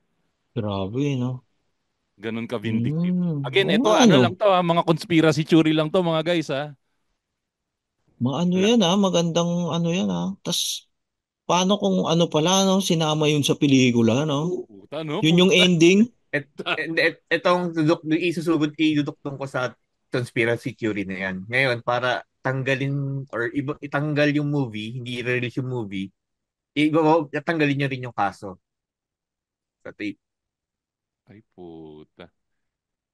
Grabe, no? Ganun ka vindictive. Again, Oo ito nga, lang to, mga conspiracy theory lang to, mga guys, ha. Wala. Yan magandang yan Tas paano kung pala sinama yun sa pelikula, no? Puta, no? Yun yung Puta. ending? Etong iduduktong ko sa conspiracy theory na yan. Ngayon, para tanggalin or itanggal yung movie, hindi i-release yung movie, tanggalin niyo rin yung kaso sa tape. Ay, puta.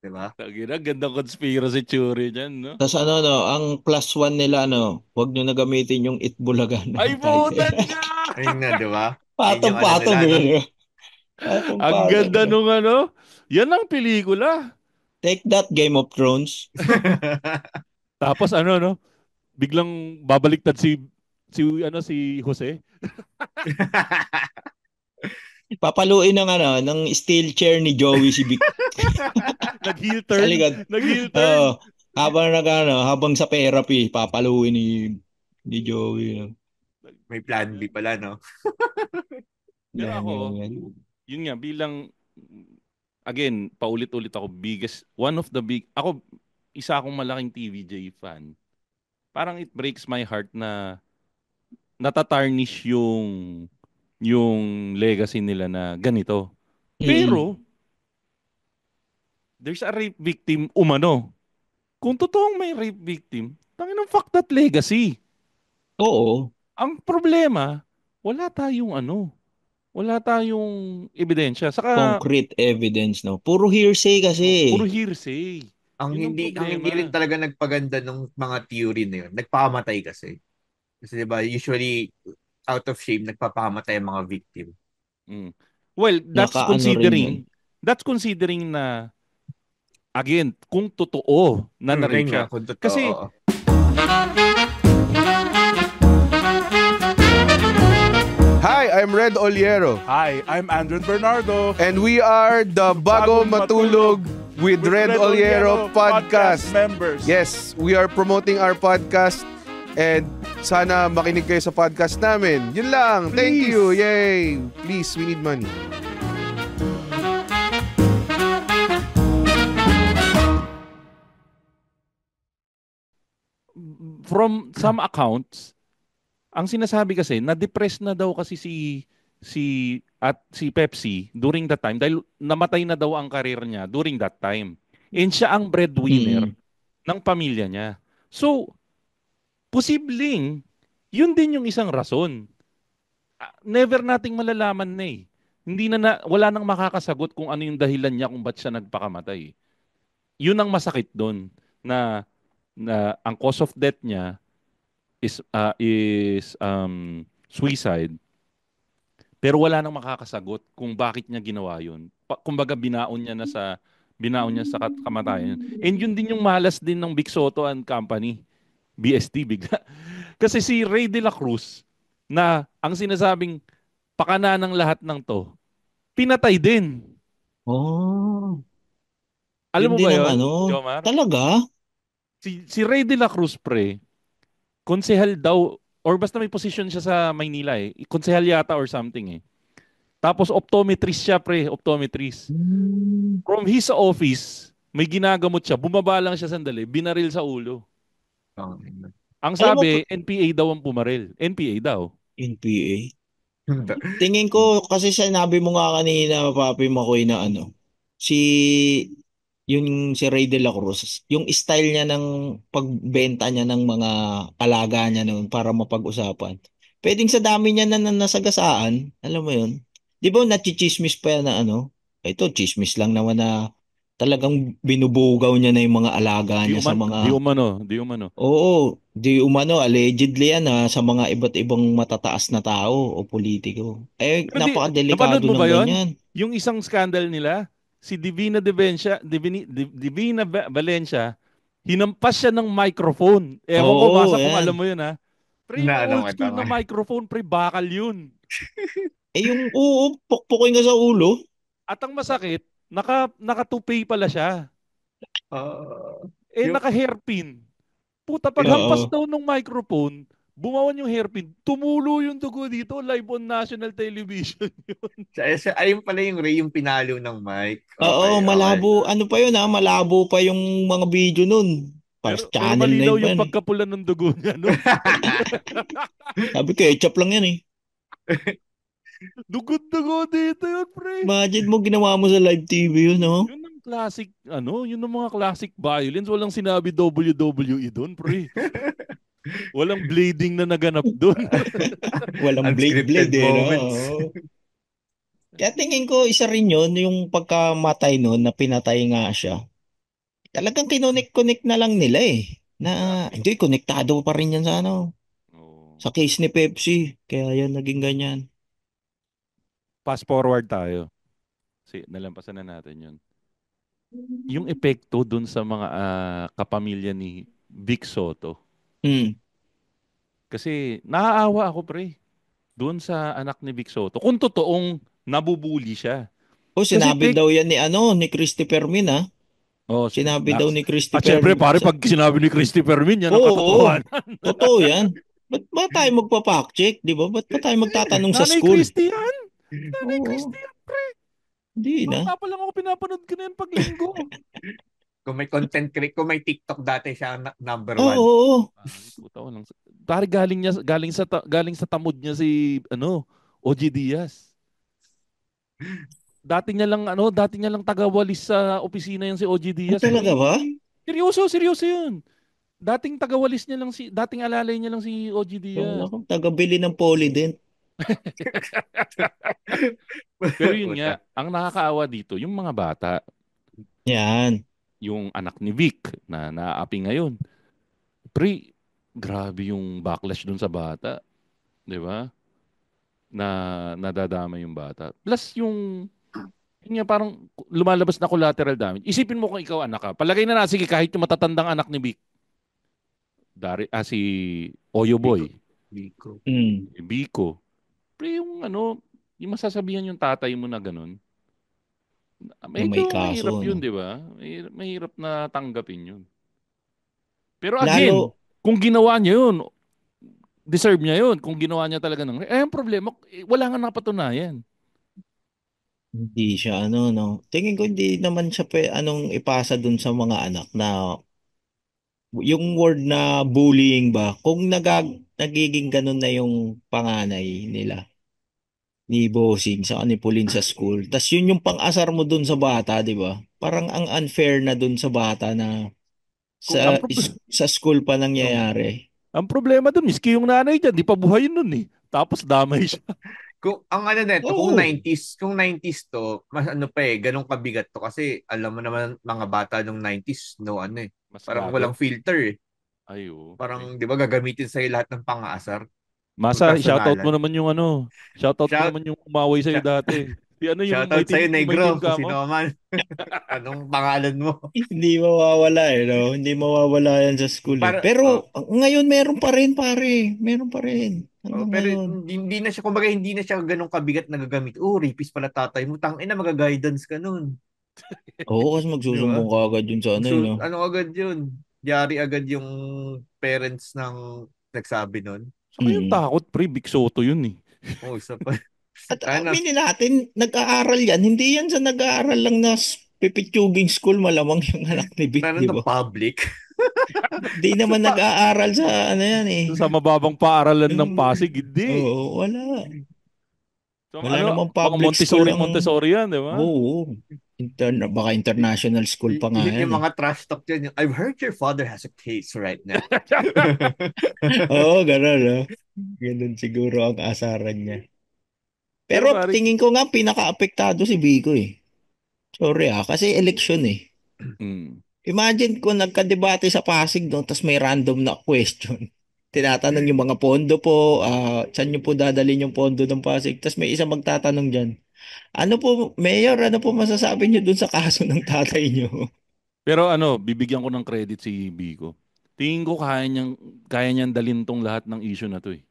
Diba? Tagina, gandang conspiracy theory dyan, no? Tas ang plus one nila, wag nyo na gamitin yung Itbulaga na Ay, puta title. nga! Ayun nga, diba? Yun yung Patong-patong nila, no? eh. Ang Patong-patong. ganda nung yan ang pelikula. Take that, Game of Thrones. Tapos no? Biglang babaliktad si Jose. Papaluin ng steel chair ni Joey si Vic. Nag-heel Sa turn. likod. Nag-heel turn. Habang sa therapy, papaluin ni Joey. May plan B pala, no? Pero ako, Yan. yun nga, again, paulit-ulit ako, isa akong malaking TVJ fan. Parang it breaks my heart na natatarnish yung legacy nila na ganito. Pero, there's a rape victim umano. Kung totoong may rape victim, tanginang fuck that legacy. Oo. Ang problema, wala tayong ebidensya. Saka, Concrete evidence, no? Puro hearsay kasi. puro hearsay. Yun ang Ang problema. hindi rin talaga nagpaganda ng mga theory na yun. Nagpakamatay kasi. Kasi diba, usually, out of shame, nagpapamatay ang mga victim. Mm. Well, Nakaano rin yun. that's considering na, again, kung totoo na na-rape Ayun nga, siya. kung totoo, Kasi, oo. Hi, I'm Red Oliero. Hi, I'm Andren Bernardo. And we are the Bago Matulog with Red Oliero podcast members. Yes, we are promoting our podcast and sana makinig kayo sa podcast namin. Yun lang. Thank you. Yay. Please, we need money. from some accounts, ang sinasabi kasi, na-depress na daw kasi si Pepsi during that time dahil namatay na daw ang career niya during that time. And siya ang breadwinner Mm. ng pamilya niya. So, posibleng, yun din yung isang rason. Never nating malalaman na eh. Hindi wala nang makakasagot kung ano yung dahilan niya kung ba't siya nagpakamatay. Yun ang masakit doon na ang cause of death niya is suicide, pero wala nang makakasagot kung bakit niya ginawa yun. Kumbaga binaon niya sa kamatayan. And yun din yung malas din ng Big Soto and Company, BST bigla. Kasi si Ray De La Cruz na ang sinasabing pakana ng lahat ng to, pinatay din. Oh, Alam yun mo din ba ang yon, ano. Jomar? Talaga? Si Ray De La Cruz, pre, konsehal daw, or basta may position siya sa Maynila eh. Konsehal yata or something eh. Tapos optometrist siya, pre, optometrist. Hmm. From his office, may ginagamot siya, bumaba lang siya sandali, binaril sa ulo. Oh, Ang Alam mo, sabi, NPA daw ang pumaril. NPA daw. NPA. Tingin ko kasi sinabi mo nga kanina, Papi Makoy, na ano, si si Ray De La Cruz, yung style niya ng pagbenta niya ng mga alaga niya noon para mapag-usapan. Pwedeng sa dami niya na nasagasaan, alam mo yun? Di ba nachichismis pa yan na ano? Ito, chismis lang naman na talagang binubugaw niya na yung mga alaga niya sa Di mga. umano, di umano. Oo, di umano, allegedly yan sa mga iba't ibang matataas na tao o politiko. Eh, Pero napanood napakadelikado mo ng ba yon? ganyan. Yung isang scandal nila, si Divina Valencia, hinampas siya ng microphone. Ewan ko, Oo, basa kung alam yan. mo yun ha. Pre, yung na ano old mo school na tama. microphone, pre, bakal yun. Yung pukpukin ka sa ulo. At ang masakit, naka-toupee pala siya. Yung Naka-hairpin. Puta, paghampas Oo. daw ng microphone, bumawan yung hairpin, tumulo yung dugo dito, live on national television yun. ayun pala yung Ray yung pinalo ng mic. Oo, Okay, okay. malabo. Ano pa yun malabo pa yung mga video nun. Para sa Pero Channel malinaw 9 pa yung yan eh. pagkapula ng dugo niya nun. Sabi ko, ketchup lang yan eh. Dugo-dugo dito yun, pre. Imagine mo ginawa mo sa live TV yun, no? Yun ang classic, yun ang mga classic violence. Walang sinabi WWE doon, pre. Walang blading na naganap doon. Walang blade-blade Unscripted no? moments. Oo. Kaya tingin ko isa rin yun, yung pagkamatay nun na pinatay nga siya. Talagang kinonek-connect na lang nila eh. Na Exactly. hindi, konektado pa rin yan sa Oh. sa case ni Pepsi. Kaya yan naging ganyan. Fast forward tayo. Nalampasan na natin yun. Yung epekto dun sa mga kapamilya ni Vic Soto. Hmm. Kasi naaawa ako, pre, doon sa anak ni Vic Soto. Kung totoong nabubuli siya. O Kasi sinabi daw yan ni Christopher Min ha. oh, Sinabi daw ni at Christopher. syempre, pare, pag sinabi ni Christopher Min, yan ang Oo, oo. katotohanan. Totoo yan. Ba't ba tayo magpa-fact check, di ba? Ba't pa tayo magtatanong sa Nanay school? Christian! Nanay Oo, Christian, pre! hindi na. Bata pa lang ako, pinapanood ko na yan pag linggo. Kung may TikTok dati siya number Oo, one. oo. Puta ko lang. Pare, galing sa tamod niya si, OG Diaz. Dati niya lang tagawalis sa opisina yan si OG Ay, Diaz, talaga pre. ba? Seryoso, seryoso yun. Dating alalay niya lang si OG Wala Diaz. akong taga-bili ng Polydent. Pero yun Puta. nga, ang nakakaawa dito, yung mga bata, Yan. yung anak ni Vic na naaapi ngayon. Pre, grabe yung backlash dun sa bata. Di ba? Na nadadama yung bata. Plus yun nga parang lumalabas na collateral damage. Isipin mo kung ikaw anak ka. Palagay na sige kahit yung matatandang anak ni Vic. Si Oyo Biko. Boy, Biko. Hmm. Biko. Pre, yung masasabihan yung tatay mo na ganun. Na may Medyo kaso, mahirap no? yun, di ba? Mahirap na tanggapin yun. Pero again, Lalo, kung ginawa niya yun, deserve niya yun. Kung ginawa niya talaga ang problema, wala nga napatunayan. hindi siya no? Tingin ko hindi naman siya anong ipasa dun sa mga anak na yung word na bullying ba, kung nagiging ganun na yung panganay nila ni Bossing sa ni Pauline sa school, tas yun yung pang-asar mo dun sa bata, di ba? Parang ang unfair na dun sa bata na Kung, Ang, sa school pa yung, nangyayari. ang problema dun, miski yung nanay dyan, di pa buhay nun eh. Tapos damay siya. kung ang ano nito, Oo. kung 90s to, mas ano pa eh, ganun kabigat to kasi alam mo naman mga bata nung 90s, no ano eh. Mas Parang gago. walang filter eh. Ay, oo. Parang 'di ba gagamitin sa'yo lahat ng pang-aasar, Masa, shoutout mo personalan. naman yung ano. Shoutout mo Shout naman yung umaway sa'yo shout, dati. Si ano yung shoutout sa'yo yung may team Negro kung ka mo? sino ka man. Anong pangalan mo? Hindi mawawala eh, no? Hindi mawawala yan sa school eh. Para Pero ngayon meron pa rin pare. Meron pa rin. Hanggang pero ngayon. hindi na siya kumbaga hindi na siya ganun kabigat na gagamit. Oh, rapist pala tatay mo. Tangina maga-guidance ka nun. Oo, kasi 'Di ba? magsusumbong ka agad yun sa ano, no? Ano agad 'yun? Yari agad yung parents ng nagsabi nun. Saka yung Mm. takot, pre. Big Soto yun eh. Oh, isa pa. At Ano, aminin natin, nag-aaral yan. Hindi yan sa nag-aaral lang na pipitsuging school, malamang yung anak ni Vic, ano di na ba? public? Di naman nag-aaral sa ano yan eh. Sa mababang paaralan ng Pasig, hindi. Oo, wala. So, Wala ano, namang mga public school Montessori, ang... Montessori yan, di ba? Oo. Baka international school pa nga yan Yung eh. mga trash talk dyan, yung, I've heard your father has a case right now. Oo, gano'n, no? Ganun siguro ang asaran niya. Pero Pero pare, tingin ko nga pinaka-apektado si Vico eh. Sorry kasi election eh. mm, Imagine kung nagkadebate sa Pasig doon, tapos may random na question. Tinatanong yung mga pondo po, saan nyo po dadalhin yung pondo ng Pasig? Tapos may isa magtatanong dyan. Ano po, Mayor, ano po masasabi nyo doon sa kaso ng tatay nyo? pero ano, bibigyan ko ng credit si Biko. Tingin ko kaya niyang dalhin tong lahat ng issue na to eh.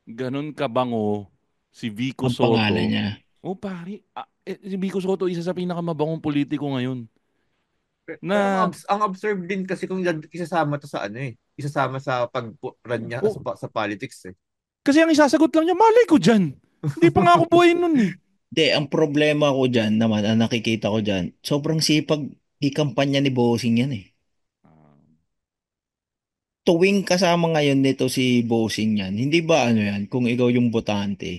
Ganun kabango si Vico Ang pangalan Soto. niya. Oh pare, si Vico Soto isa sa pinakamabangong politiko ngayon. Pero Na ang observe din kasi kung isasama to sa ano eh. Isasama sa pag-run niya oh, sa politics eh. kasi ang isasagot lang niya, malay ko dyan. Hindi pa nga ako buhay nun eh. Hindi, ang problema ko dyan naman, ang nakikita ko dyan, sobrang sipag ikampanya ni Bossing yan eh. Tuwing kasama ngayon nito si Bossing yan, hindi ba ano yan, kung ikaw yung botante,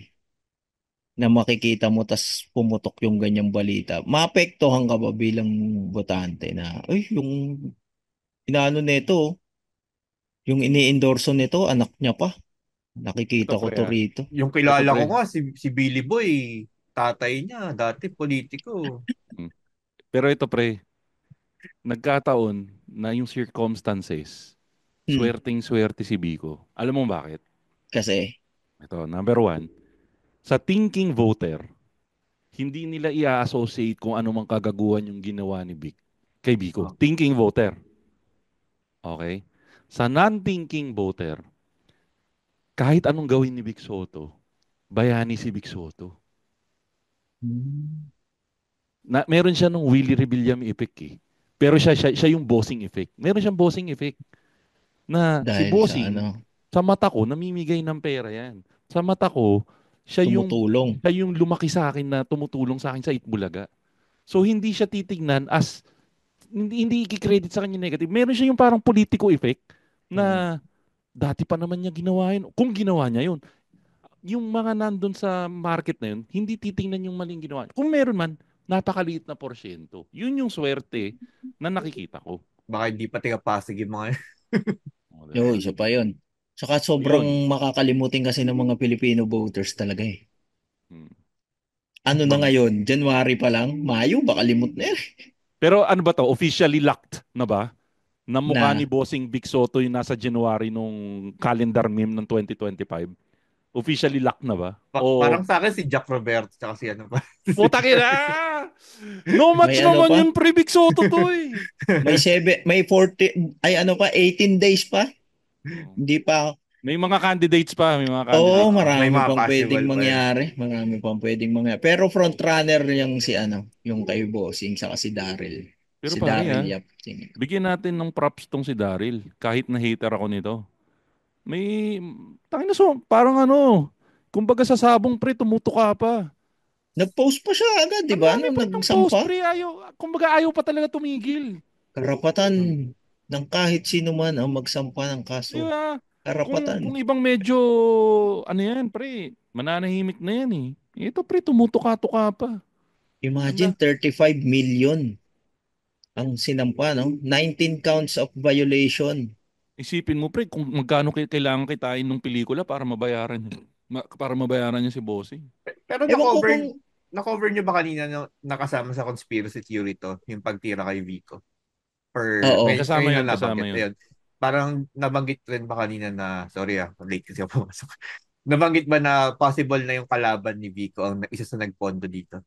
na makikita mo tas pumutok yung ganyang balita, maapektuhan ka ba bilang botante na, ay, yung inaano nito, yung ini-endorso nito, anak niya pa. Ito Nakikita ko pre to ah. rito. Yung Ito kilala ko pre. nga si Billy Boy, tatay niya dati politiko. Hmm. Pero ito pre, nagkataon na yung circumstances, Hmm, swerteng-swerte si Biko. Alam mo bakit? kasi, Ito, number one, sa thinking voter, hindi nila i-associate kung ano mang kagaguhan yung ginawa ni Vic kay Biko. Oh. Thinking voter. Okay? Sa non-thinking voter, kahit anong gawin ni Vic Soto, bayani si Vic Soto. hmm, Meron siya nung Willie Rebellion effect eh. Pero siya yung bossing effect. Meron siyang bossing effect na si dahil sa bossing, ano, sa mata ko, namimigay ng pera yan. Sa mata ko, siya yung, tumutulong. siya yung lumaki sa akin na tumutulong sa akin sa Itbulaga. So hindi siya titignan as hindi i-credit sa kanya negative. Meron siya yung parang political effect na dati pa naman niya ginawa yun. Kung ginawa niya yun, yung mga nandun sa market na yun, hindi titingnan yung maling ginawa. Kung meron man, napakaliit na porsyento. Yun yung swerte na nakikita ko. Baka hindi pa tiga Pasig yung mga O, Yo, diba? isa pa yun. Saka sobrang Yun. makakalimutin kasi ng mga Filipino voters talaga eh. Hmm. Ano na bang ngayon? January pa lang? Mayo, baka limot na eh. Pero ano ba to? Officially locked na ba? Na mukha ni Na, Bossing Vic Soto yung nasa January nung calendar meme ng 2025? Officially locked na ba? O parang sa akin si Jack Roberto tsaka si ano pa. putak ina! No may match ano naman pa? yung pre-Vic Soto to eh. May 40, ay ano pa, 18 days pa? Hindi pa. May mga candidates pa, may mga Oo, candidates pa. May marami mga pang pwedeng possible pa yun. mangyari. Marami pang pwedeng mangyari. Pero front runner yung si ano, yung kay Bossing, saka si Daryl. Pero Si pare Daryl ha, Yap. bigyan natin ng props tong si Daryl. Kahit na hater ako nito. May, tangin na parang ano, kumbaga sa sabong pre, tumutuka pa. Nag-post pa siya agad, di Ang ba? dami Nung pa ng post nagsampa. pre, kumbaga ayaw pa talaga tumigil. Karapatan. ng kahit sino man ang magsampa ng Di kaso. ba? Kung Karapatan. ibang medyo, ano yan, pre, mananahimik na yan eh. Ito, pre, tumutuka-tuka pa. Imagine Anda, 35 million ang sinampa, no? 19 counts of violation. isipin mo, pre, kung magkano kailangan kitain ng pelikula para mabayaran niya. Para mabayaran niya si Bossing. Pero Ewan ko kung, na-cover niyo ba kanina nakasama sa conspiracy theory to, yung pagtira kay Vico? Or oo, Kasama ngayon yun, na kasama nabanggit. yun. Ayun. Parang nabanggit rin ba kanina na, sorry late kasi ako pumasok. Nabanggit ba na possible na yung kalaban ni Vico ang isa sa nagpondo dito?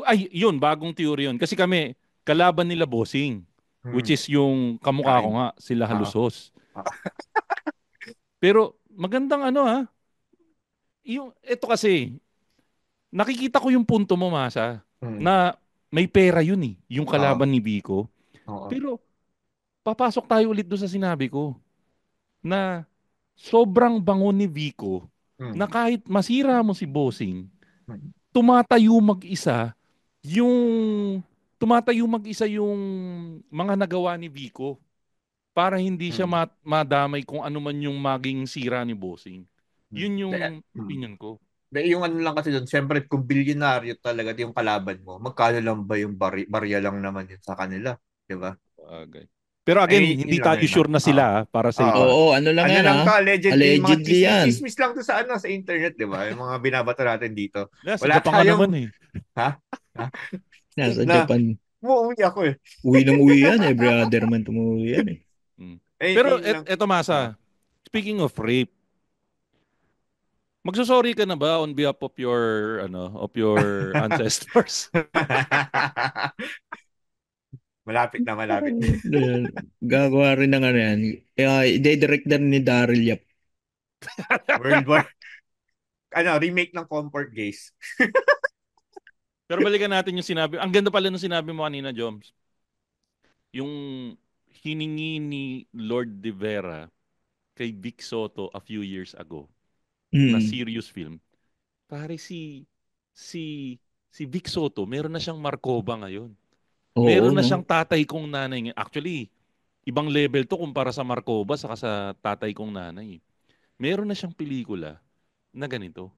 Ay, yun, bagong theory yun. Kasi kami, kalaban nila Bossing, which Hmm. is yung kamukha ko Kain. nga, sila Ah, Halusos. ah. Pero magandang ano ha, ito kasi, nakikita ko yung punto mo, Masa, Hmm. na may pera yun eh, yung Oo. kalaban ni Vico. Oo. Pero papasok tayo ulit doon sa sinabi ko na sobrang bango ni Vico Hmm. na kahit masira mo si Bossing, Hmm. tumatayo mag-isa yung tumatayo mag-isa yung mga nagawa ni Vico para hindi siya Hmm. madamay kung ano man yung maging sira ni Bossing. Hmm. Yun yung Hmm. opinion ko. Yung ano lang kasi doon, syempre kung bilyonaryo talaga yung kalaban mo, magkano lang ba yung barya lang naman yun sa kanila, 'di ba? Okay. Pero again, Eh, hindi yun lang, tayo yun lang. sure na Oo. sila para Oo. safeguard. oo, ano lang Ano yan lang ha? to, allegedly, mga Allegedly yan. chismis lang to sa ano, sa internet, 'di ba? Yung mga binabato natin dito. Sa Wala Japan nga naman tayong eh. ha? Ha? Nasa Na Japan. umuwi ako eh. Uwi ng uwi yan eh. Brother man tumuwi yan eh. Mm. Eh, Pero yun lang. eto Ah. Masa, speaking of rape, magsusorry ka na ba on behalf of your ancestors? Malapit na, malapit. Gagawa rin ng ano yan. I-direct na rin ni Daryl Yap. World War. Remake ng Comfort Gaze. Pero balikan natin yung sinabi. Ang ganda pala ng sinabi mo kanina, Joms. Yung hiningi ni Lord De Vera kay Vic Soto a few years ago na Mm. serious film. Pare si Vic Soto, meron na siyang Markova ngayon. Oo, Meron na no? siyang tatay kong nanay ngayon. Actually, ibang level to kumpara sa Markova saka sa tatay kong nanay. Meron na siyang pelikula na ganito.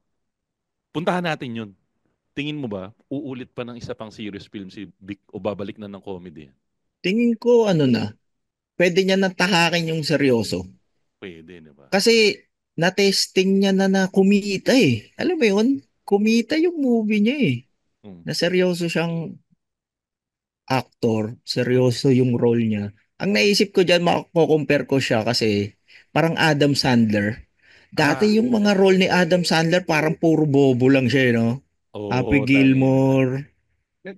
Puntahan natin yun. Tingin mo ba, uulit pa ng isa pang serious film si Vic o babalik na ng comedy? Tingin ko ano na. Pwede niya natahakin yung seryoso. Pwede, di ba? Kasi na-testing niya na kumita eh. Alam mo yun? Kumita yung movie niya eh. Hmm. Na seryoso siyang actor. Seryoso yung role niya. Ang naisip ko dyan, mako-compare ko siya kasi parang Adam Sandler. Ah, Dati yung mga role ni Adam Sandler parang puro bobo lang siya, no? Happy Oo, tangina. Gilmore,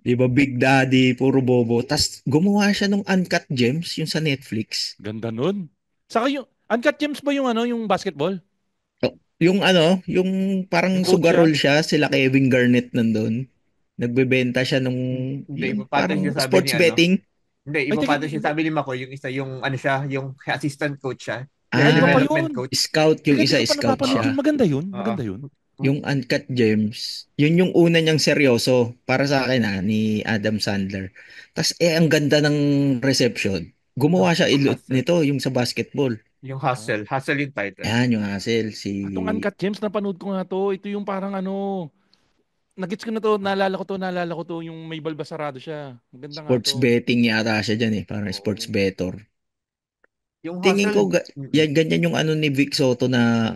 di ba Big Daddy, puro bobo. Tas gumawa siya ng Uncut Gems, yung sa Netflix. Ganda nun. Saka yung, Uncut Gems ba yung basketball? Yung ano, yung Yung parang coach siya? sugarol siya, sila Kevin Garnett nandun. Nagbebenta siya nung, hindi, yung iba pa ito parang sinasabi ni sports betting. Hindi, Ay, iba teka, pa ito sinasabi ni Mako, yung isa, yung ano siya, yung assistant coach siya. Yung iba pa Ah, development yun. coach. scout, yung Teka, di isa ko pa scout napapanood Oo. yun. siya. Maganda yun. Oo. Maganda yun. Yung Uncut Gems, yun yung una niyang seryoso para sa akin ni Adam Sandler. Tas ang ganda ng reception. Gumawa siya Hustle. nito yung sa basketball. Yung Ah. hustle. Hustle yung title. Ayan yung hassle si Itong Uncut Gems, napanood ko nga to. Ito yung parang nagets ko na to, naalala ko to, yung may balbasarado siya. Maganda nga sports to. betting yata siya dyan eh, parang sports Oo. bettor. Yung Tingin ko hustle, ganyan yung ano ni Vic Soto na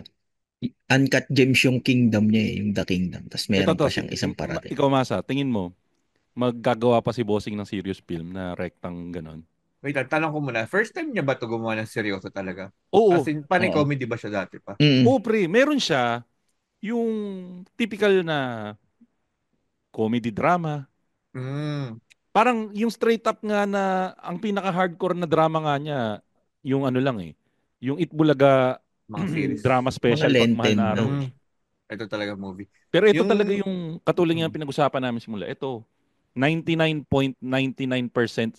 Uncut Gems yung kingdom niya eh, yung The Kingdom. Tapos Ito meron to, pa siyang isang parating. ikaw Masa, tingin mo, maggagawa pa si Bossing ng serious film na rectang ganon? wait lang, tanong ko muna. First time niya ba ito gumawa ng seryoso talaga? As Oo. in, panay Oo. comedy ba siya dati pa? Mm. Oo, pre. Meron siya yung typical na comedy drama. Mm, Parang yung straight up nga na ang pinaka-hardcore na drama nga niya, yung ano lang eh. Yung Itbulaga mga series. drama Mga special Pagmahal Lenten, na Araw. Mm, ito talaga movie. Pero ito Yung, talaga yung katulad nga mm, pinag-usapan namin simula. Ito, 99.99%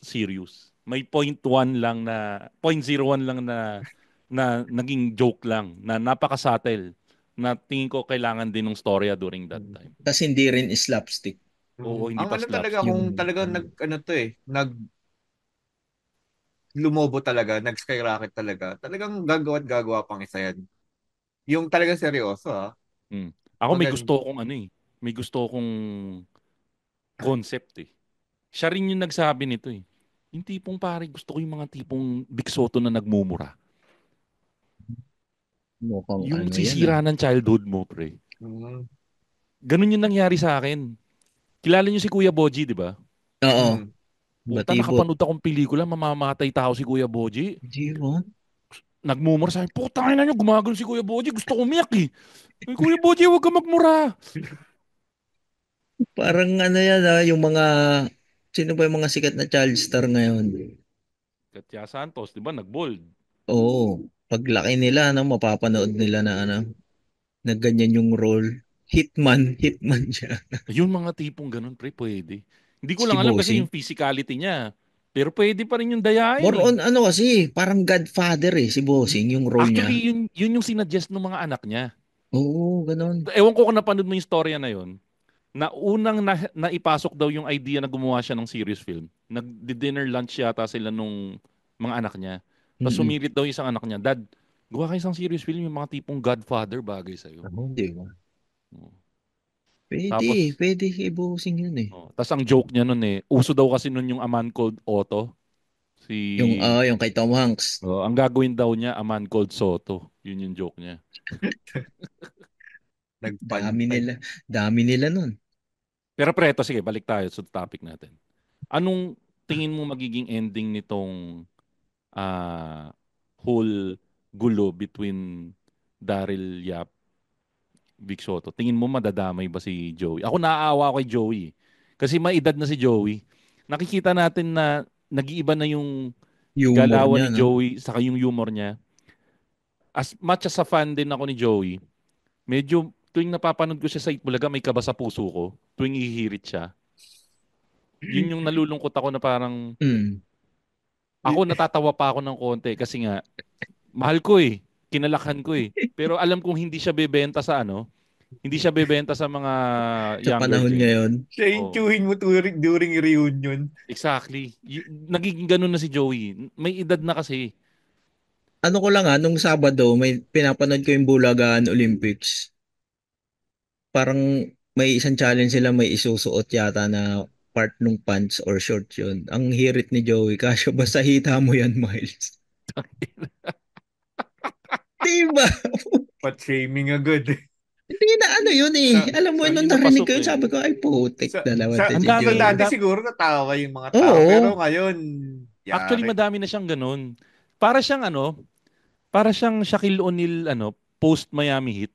serious. May 0.1 lang na 0.01 lang na naging joke lang na napaka-subtle na tingin ko kailangan din ng storya during that time. tas hindi rin slapstick. Oo, hindi ang pa ano talaga, slapstick. kung Yung talaga ano. nag, ano to eh, lumobo talaga, nag-skyrocket talaga, talagang gagawa at gagawa pang isa yan. Yung talagang seryoso, ha? Hmm. Ako may Maganda. gusto akong ano eh. May gusto akong concept eh. Siya rin yung nagsabi nito eh. Yung tipong pare, gusto ko yung mga tipong Vic Soto na nagmumura. Mukhang Yung ano yan ah. sisira ng childhood mo, pre. Mm. Ganun yung nangyari sa akin. Kilala niyo si Kuya Boji, di ba? Oo. Mm. Puta, Batibot. nakapanood akong pelikula, mamamatay tao si Kuya Boji. G1? Nagmumura sa akin, puta na nyo, gumagano si Kuya Boji. Gusto ko umiyak eh. Ay, Kuya Boji, huwag ka magmura. Parang ano yan ah, yung mga, sino ba yung mga sikat na child star ngayon? Katya Santos, di ba, nag-bold. Oo. Paglaki nila, ano, mapapanood nila na ano, na ganyan yung role. Hitman siya. Yung mga tipong ganun, pre, pwede. Hindi ko Si lang alam kasi yung Bossing. physicality niya. Pero pwede pa rin yung dayain More eh. on ano kasi, parang Godfather eh, si Bossing, yung role niya. Actually, yun yung sinuggest ng mga anak niya. Oo, ganun. Ewan ko kung napanood mo yung storya na yun. Na unang naipasok daw yung idea na gumawa siya ng serious film. Nag-dinner lunch yata sila nung mga anak niya. Tapos Mm-mm. sumirit daw yung isang anak niya, Dad, gawa kayo isang serious film, yung mga tipong Godfather bagay sa'yo. Oo, di ba? Oh. Pwede, Tapos, pwede si Bossing yun eh. tapos ang joke niya nun eh, uso daw kasi nun yung A Man Called Otto. Si, Yung kay Tom Hanks. ang gagawin daw niya, A Man Called Soto. Yun yung joke niya. Dami Nagpantay. nila, dami nila nun. Pero preto, sige, balik tayo sa topic natin. Anong tingin mo magiging ending nitong ah whole gulo between Daryl Yap, Vic Soto? Tingin mo madadamay ba si Joey? Ako naaawa ko kay Joey. Kasi may edad na si Joey. Nakikita natin na nag-iiba na yung Humor galawan niya, ni no? Joey saka yung humor niya. As much as a fan din ako ni Joey, medyo tuwing napapanood ko siya sa Itbulaga, may kaba sa puso ko. Tuwing ihihirit siya. Yun yung nalulungkot ako na parang Mm. ako natatawa pa ako ng konti kasi nga mahal ko eh. Kinalakhan ko eh. Pero alam kong hindi siya bebenta sa ano, hindi siya bebenta sa mga Sa younger panahon gen. ngayon, Siya yung Oh, chewin mo during reunion. exactly. Nagiging ganun na si Joey. May edad na kasi. ano ko lang nung Sabado, may pinapanood ko yung Bulagaan Olympics. Parang may isang challenge sila, may isusuot yata na part nung pants or short yun. Ang hirit ni Joey, kasyo ba sa hita mo yan, Miles? Diba? Pat-shaming agad. Hindi na ano yun eh. Sa, Alam mo, Hindi nung narinig napasok ko yun, eh. sabi ko, ay putik sa, na naman sa, Ang si dami, sa ang Joey. dati dami. siguro natawa yung mga tao. Pero Oo. ngayon, Actually, yari. madami na siyang ganun. Para siyang ano, para siyang Shaquille O'Neal ano, post Miami Heat.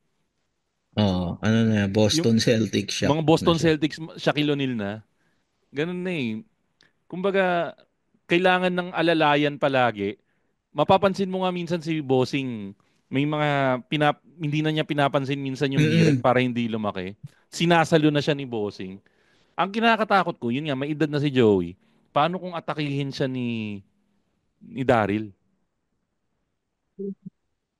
Oo, ano na, Yung Boston Celtics shock mga na Boston siya. Celtics, Shaquille O'Neal na. Ganun na eh. Kumbaga, kailangan ng alalayan palagi. Mapapansin mo nga minsan si Bossing, may mga hindi na niya pinapansin minsan yung hirit Mm-mm. para hindi lumaki. Sinasalo na siya ni Bossing. Ang kinakatakot ko, yun nga, may edad na si Joey. Paano kung atakihin siya ni Daryl?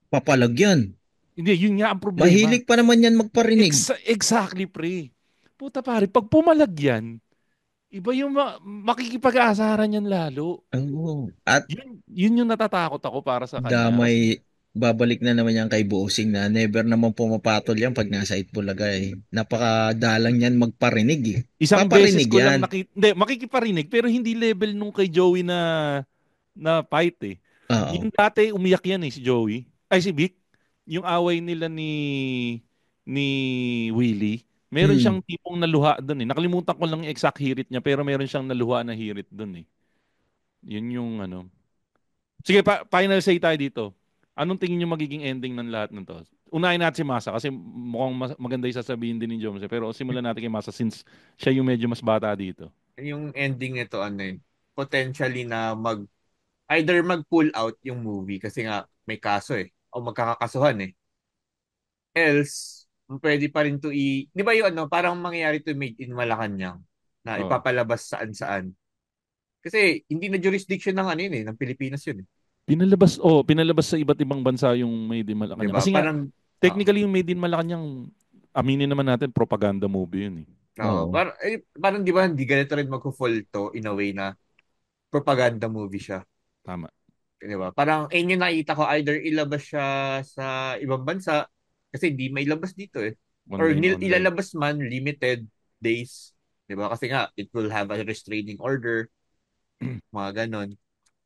Papalagyan. Hindi, yun nga ang problema. Mahilig pa naman yan magparinig. Exactly, pre. Puta pare, pag pumalag yan, iba yung makikipag-aasaran yan lalo. Oo. At Yun yung natatakot ako para sa kanya. Kasi damay, babalik na naman yan kay Bossing na never naman pumapatol yan pag nasa Itbulaga eh. Napakadalang yan magparinig eh. isang beses Paparinig ko lang yan. hindi, makikiparinig, pero hindi level nung kay Joey na fight eh. Oo. Yung dati umiyak yan eh, si Joey. Ay, si Vic. Yung away nila ni Willie. Meron Mm. siyang tipong naluha doon eh. Nakalimutan ko lang yung exact hirit niya, pero meron siyang naluha na hirit doon eh. Yun yung ano. Sige, final say tayo dito. Anong tingin niyo magiging ending ng lahat ng to? Unahin natin si Masa kasi mukhang maganda yung sasabihin din ni Jones. Pero simulan natin kay Masa since siya yung medyo mas bata dito. Yung ending nito, ano eh, potentially na either mag-pull out yung movie kasi nga may kaso eh. O magkakakasuhan eh. Else, pwede pa rin to di ba yung ano, parang mangyayari to made in Malacanang na Oh. ipapalabas saan-saan. Kasi hindi na jurisdiction ng ano yun eh, ng Pilipinas yun eh. Pinalabas sa iba't ibang bansa yung Made in Di Malacanang. ba? Kasi nga, Parang, technically yung Made in Malacanang, aminin naman natin, propaganda movie yun eh. Oo. parang di ba, hindi ganito rin mag-fall to in a way na propaganda movie siya. Tama. Di ba? Parang yung nakita ko, either ilabas siya sa ibang bansa, kasi hindi may labas dito eh. Or Online. ilalabas man, limited days. Di ba? Kasi nga, it will have a restraining order, mga ganon.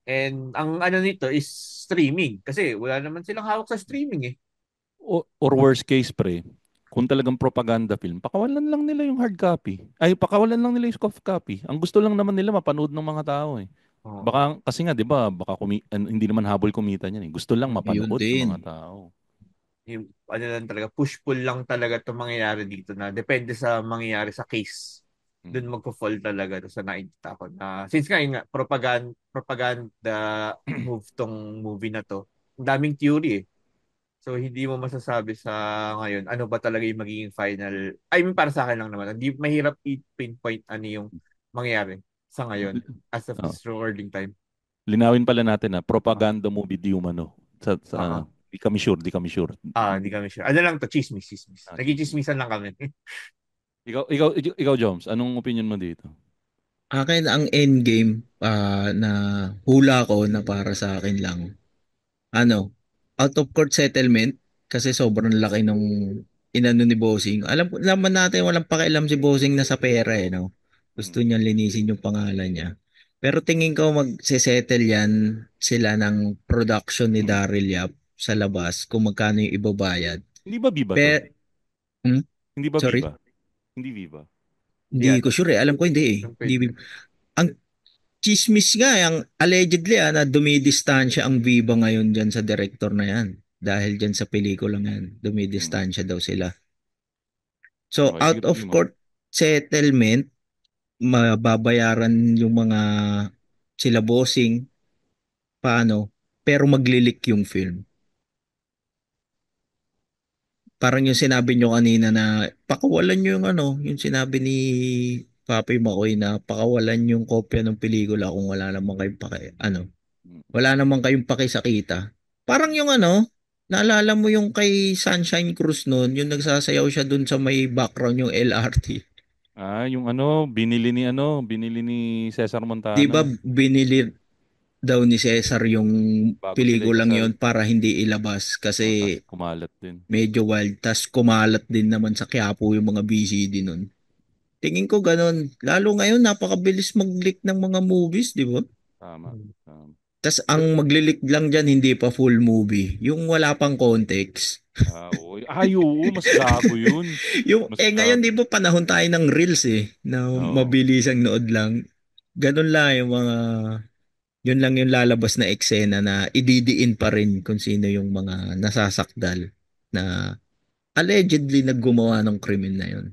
And ang ano nito is streaming. Kasi wala naman silang hawak sa streaming eh. Or worst case, pre, kung talagang propaganda film, pakawalan lang nila yung hard copy. Ay, pakawalan lang nila yung soft copy. Ang gusto lang naman nila mapanood ng mga tao eh. Oo. Baka, kasi nga, di ba, hindi naman habol kumita niyan eh. Gusto lang Yun mapanood ng din. mga tao. Yung ano lang talaga, push-pull lang talaga itong mangyayari dito na depende sa mangyayari sa case. Mm. Doon magko-fall talaga to sa nakikita ko na since nga yun nga propaganda move tong movie na to. Ang daming theory eh. So hindi mo masasabi sa ngayon ano ba talaga yung magiging final. I mean para sa akin lang naman. Hindi mahirap i-pinpoint ano yung mangyayari sa ngayon as of Oh. this recording time. Linawin pala natin na propaganda movie di umano. Oo. Di kami sure, di kami sure. Hindi kami sure. Ano lang to, chismis. Chismis. Nagchichismisan lang kami. Ikaw, Joms, anong opinion mo dito? Akin ang endgame na hula ko na para sa akin lang. Ano, out of court settlement kasi sobrang laki nung inano ni Bossing. Alam naman natin walang pakialam si Bossing na sa pera eh, no. Gusto Mm. niya linisin yung pangalan niya. Pero tingin ko mag-settle yan sila ng production ni Daryl Yap sa labas kung magkano yung ibabayad. Hindi ba Viva to? Pe, hmm? Hindi ba Sorry? Viva? Hindi Viva. Hindi ko Yata. sure eh. Alam ko hindi eh. Yung Hindi, pwede. ang chismis nga, ang allegedly na dumidistansya ang Viva ngayon dyan sa director na yan. Dahil dyan sa pelikulang yan, Mm. dumidistansya daw sila. So, Okay, out sige, of tuloy mo. court settlement, mababayaran yung mga sila bossing, paano, pero maglilik yung film. Parang yung sinabi nyo kanina na pakawalan nyo yung yung sinabi ni Papi Makoy na pakawalan yung kopya ng pelikula kung wala naman kayong Mm. wala naman kayong pakisakita. Parang yung naalala mo yung kay Sunshine Cruz noon, yung nagsasayaw siya dun sa may background yung LRT. Yung binili ni Cesar 'Di ba Montano binili daw ni Cesar yung bago sila pelikulang ikasal. yon para hindi ilabas kasi Tapos kumalat din. medyo wild. Tas kumalat din naman sa Quiapo yung mga VCD nun. Tingin ko ganun. Lalo ngayon, napakabilis mag-leak ng mga movies, di ba? Tama. Tama. Tas ang maglilik lang dyan, hindi pa full movie. Yung wala pang context. Oo. Oo, mas gago yun. Mas Ngayon, di gago. ba panahon tayo ng reels eh, na Oo. mabilis ang nood lang. Ganun lang yung yun lang yung lalabas na eksena na ididiin pa rin kung sino yung mga nasasakdal na allegedly naggumawa ng krimen na yun.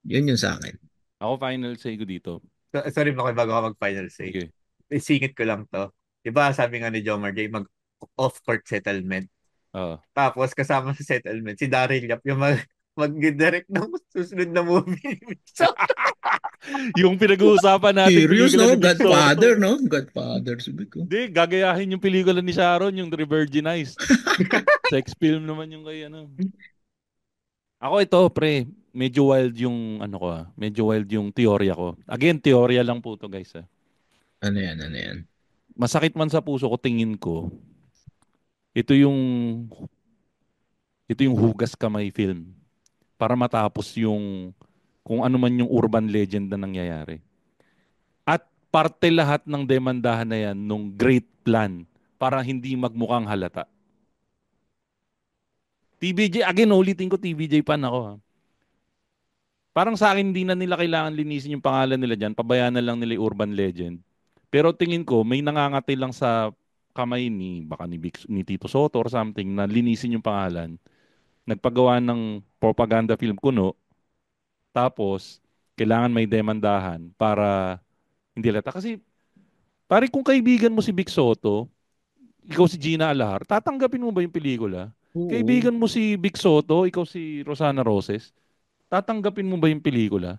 Yun yung sa akin. Ako final say ko dito. Sorry Makoy, bago ako mag-final say. Sige. Isingit ko lang to. Diba sabi nga ni Jomar J, mag-off-court settlement. Oo. Tapos kasama sa settlement, si Daryl Yap yung mag-direct ng susunod na movie. So, Yung pinag-uusapan natin Serious, pelikula no? ni Vic Godfather, Soto. no? Godfather, sabi ko. Hindi, gagayahin yung pelikula ni Sharon, yung Revirginized. Sex film naman yung kay ano. Ako ito, pre, medyo wild yung medyo wild yung teorya ko. Again, teorya lang po to, guys. Ano yan, ano yan? Masakit man sa puso ko, tingin ko, ito yung ito yung hugas kamay film para matapos yung kung ano man yung urban legend na nangyayari. At parte lahat ng demandahan na yan nung great plan para hindi magmukhang halata. TVJ, again, ulitin ko TVJ pan ako ha. Parang sa akin, hindi na nila kailangan linisin yung pangalan nila dyan. Pabayaan na lang nila yung urban legend. Pero tingin ko, may nangangati lang sa kamay baka ni Tito Soto or something na linisin yung pangalan. Nagpagawa ng propaganda film kuno. Tapos, kailangan may demandahan para hindi lata. Kasi, pare kung kaibigan mo si Vic Soto, ikaw si Gina Alahar, tatanggapin mo ba yung pelikula? Oo. Kaibigan mo si Vic Soto, ikaw si Rosana Roses, tatanggapin mo ba yung pelikula?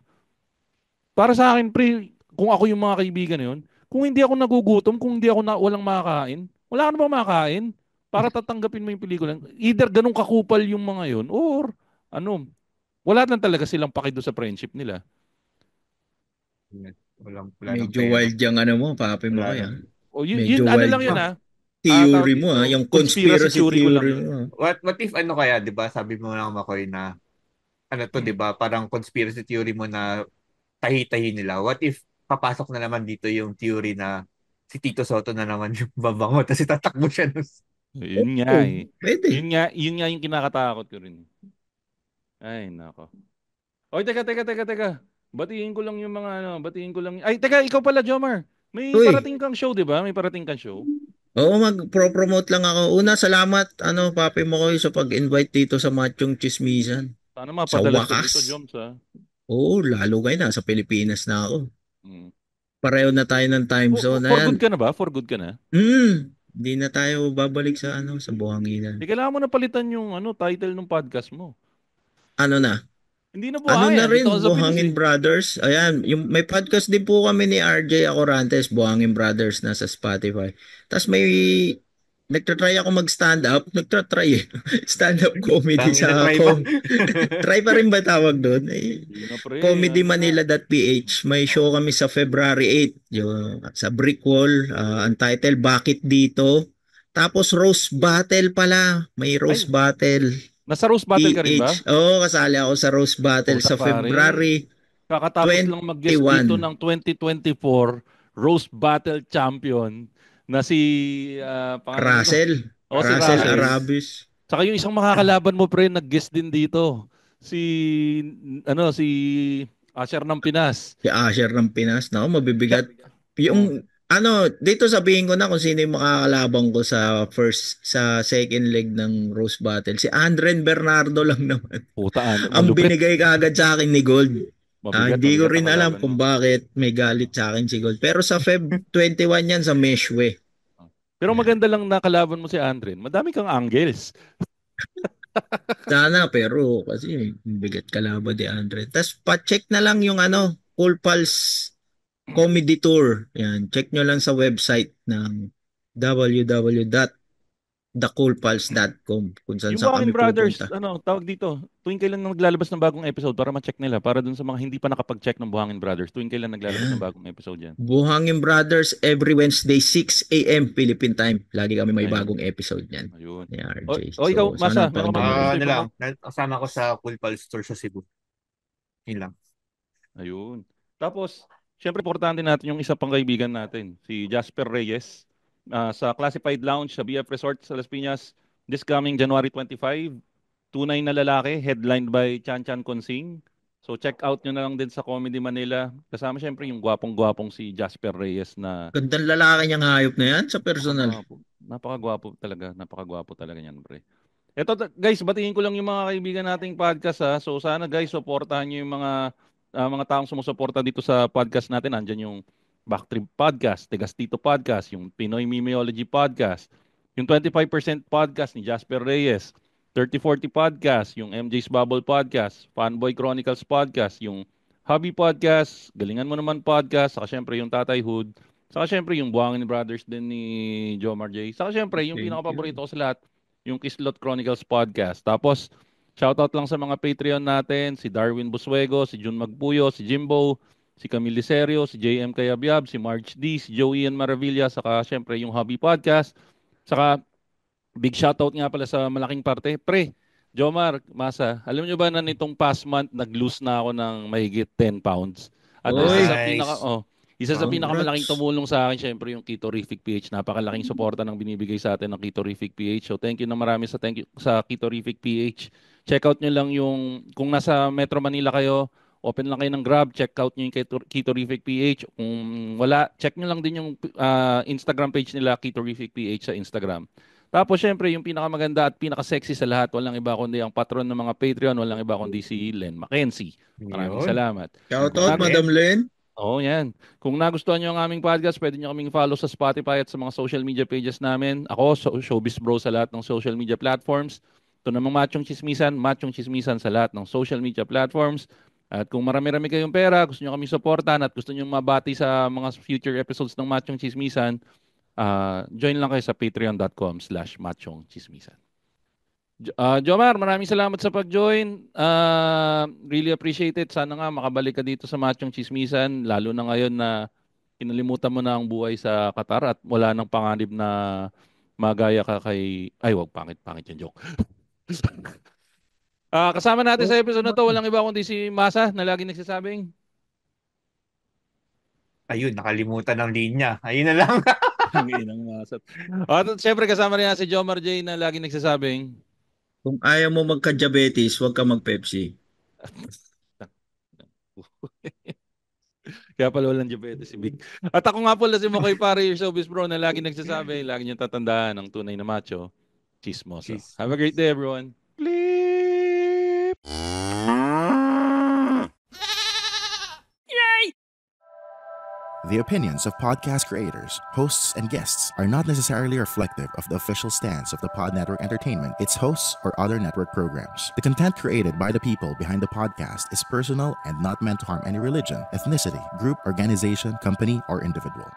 Para sa akin, pre, kung ako yung mga kaibigan na yun, kung hindi ako nagugutom, kung hindi ako walang makakain, wala ka na ba makakain? Para tatanggapin mo yung pelikula. Either ganun kakupal yung mga yun, or wala lang talaga silang pakido sa friendship nila. wala Medyo nang pera. wild yung mo, papi mo Wala kaya. nang, O yun, Medyo ano wild lang yun yung tawag theory mo dito, yung conspiracy conspiracy theory ko lang theory yun. mo. What if ano kaya, 'di ba? Sabi mo lang Makoy na ano to, 'di ba? Parang conspiracy theory mo na tahi-tahi nila. What if papasok na naman dito yung theory na si Tito Soto na naman yung babango tapos itatakbo siya nun. Yun nga Oo, eh. pwede. Yun nga yung kinakatakot ko rin. Ay, nako. Oy, teka. Batiin ko lang yung mga batiin ko lang. Ay, teka, ikaw pala, Jomar. May Uy, parating kang show, 'di ba? May parating kang show. oo, mag-pro-promote lang ako. Una, salamat, Papi mo ko sa pag-invite dito sa Machong Chismisan. Sana Sa mapadalas ka dito, wakas. Joms, ha? Oo, lalo kayo na. Sa Pilipinas na ako. Mm. Pareho na tayo ng time zone na For yan. good ka na ba? For good ka na? Hindi na tayo babalik sa sa Di buhanginan. kailangan mo na palitan yung title ng podcast mo. Ano na? Hindi na Ano na buhangin. Dito rin, ka sa Pinas Buhangin eh. Brothers. Ayan, may podcast din po kami ni RJ Acorantes, Buhangin Brothers na sa Spotify. Tapos nagtatry ako mag-stand up. Nagtatry eh. Stand up comedy Tangin na sa try pa. Try pa rin ba tawag doon? Hindi na pre. Ano na? Comedymanila.ph. May show kami sa February 8 yung, sa Brick Wall. Ang title, Bakit Dito? Tapos Roast Battle pala. May Roast Ay, Battle. nasa Roast Battle ka rin ba? PH. Oo, kasali ako sa Roast Battle Puta sa pare. February Kakatapos lang mag-guest dito 21. ng 2024 Roast Battle Champion na si pangalan nito. Russell. O si Russell Russell. Russell. Arabis. Saka yung isang makakalaban mo pre, nag-guest din dito. Si si Asher ng Pinas. Si Asher ng Pinas. Naku, Siya, mabibigat. oh, Yung dito sabihin ko na kung sino yung makakalabang ko sa second leg ng Rose Battle. Si Andren Bernardo lang naman. putaan, Ang malupit. binigay kaagad sa akin ni Gold. Hindi ko Mabigat rin ang alam kalaban mo. kung bakit may galit sa akin si Gold. Pero sa Feb 21 yan sa Meshwe. Pero Yan. maganda lang nakalaban mo si Andren. Madami kang angles. Sana pero kasi bigat kalaban ni Andre. Tapos pa-check na lang yung Cool Pulse Comedy Tour. Yan, check nyo lang sa website ng www.thecoolpulse.com kung saan Yung saan Buhangin kami Brothers, pupunta. tawag dito, tuwing kailan naglalabas ng bagong episode para ma-check nila, para dun sa mga hindi pa nakapag-check ng Buhangin Brothers, tuwing kailan naglalabas ng Ayan. bagong episode yan. Buhangin Brothers every Wednesday 6 a.m. Philippine time. Lagi kami may Ayun, bagong episode niyan ayun. ni RJ. O ikaw, So, Masa, sana meron ka pakinggan bang nyo rin. gusto Ano lang, i-promote? kasama ko sa Cool Pals Tour sa Cebu. Yun lang. Ayun. Tapos, syempre, importante natin yung isa pang kaibigan natin, si Jasper Reyes, sa Classified Lounge sa BF Resort sa Las Piñas, this coming January 25. Tunay na lalaki, headlined by Chan Chan Consing. So check out nyo na lang din sa Comedy Manila. Kasama syempre yung gwapong-gwapong si Jasper Reyes na Gandang lalaki niyang hayop na yan sa personal. napakagwapo. Napakagwapo talaga. Napakagwapo talaga niyan, pre. Eto guys, batiin ko lang yung mga kaibigan nating podcast ha. So sana guys, supportahan niyo yung mga taong sumusuporta dito sa podcast natin. Andiyan yung Backtrip Podcast, Tegas Tito Podcast, yung Pinoy Memeology Podcast, yung 25% Podcast ni Jasper Reyes, 3040 Podcast, yung MJ's Bubble Podcast, Fanboy Chronicles Podcast, yung Hobby Podcast, Galingan Mo Naman Podcast, saka syempre yung Tatay Hood, saka syempre yung Buhangin Brothers din ni Jomar J. Saka syempre yung Thank pinaka-paborito you. ko sa lahat, yung Kislot Chronicles Podcast. Tapos, shoutout lang sa mga Patreon natin, si Darwin Busuego, si Jun Magpuyo, si Jimbo, si Camille Liserio, si JM Kayabyab, si March D, si Joey Ian Maravilla, saka syempre yung Hobby Podcast. Saka big shoutout nga pala sa malaking parte. Pre, Jomar, Masa, alam nyo ba na nitong past month nag-lose na ako ng mahigit 10 pounds? At Oy, Nice. isa sa pinakamalaking congrats. tumulong sa akin, syempre yung Ketorific PH. Napakalaking suporta ng binibigay sa atin ng Ketorific PH. So thank you na marami thank you sa Ketorific PH. Check out nyo lang kung nasa Metro Manila kayo, open lang kayo ng Grab, check out nyo yung Ketorific PH. Kung wala, check nyo lang din yung Instagram page nila, Ketorific PH sa Instagram. Tapos syempre yung pinakamaganda at pinaka-sexy sa lahat, walang iba kundi ang patron ng mga Patreon, walang iba kundi si Len Mackenzie. Maraming Yun. salamat. Shout Kung out, Madam Len. Oo, yan. Kung nagustuhan nyo ang aming podcast, pwede nyo kaming follow sa Spotify at sa mga social media pages namin. Ako, Showbiz Bro sa lahat ng social media platforms. Ito namang Machong Chismisan sa lahat ng social media platforms. At kung marami-rami kayong pera, gusto nyo kaming supportan at gusto nyo mabati sa mga future episodes ng Machong Chismisan, join lang kayo sa patreon.com/machongchismisan. Jomar, maraming salamat sa pag-join. Really appreciate it. Sana nga makabalik ka dito sa Machong Chismisan, lalo na ngayon na kinalimutan mo na ang buhay sa Qatar at wala nang panganib na magaya ka kay... Ay, wag, pangit yung joke. Kasama natin sa episode na to, walang iba kundi si Masa na lagi nagsasabing... Ayun, nakalimutan ng linya. Ayun na lang. Ang inang Masa. At syempre kasama rin si Jomar J na lagi nagsasabing... Kung ayaw mo magka-diabetes, huwag ka mag-Pepsi. Kaya pala walang diabetes si Big. At ako nga pala si Makoy Pare, your showbiz bro, na lagi nagsasabi, lagi niyong tatandaan ang tunay na macho, chismoso. Have a great day, everyone. Bleep! Yay! The opinions of podcast creators, hosts, and guests are not necessarily reflective of the official stance of the Pod Network Entertainment, its hosts, or other network programs. The content created by the people behind the podcast is personal and not meant to harm any religion, ethnicity, group, organization, company, or individual.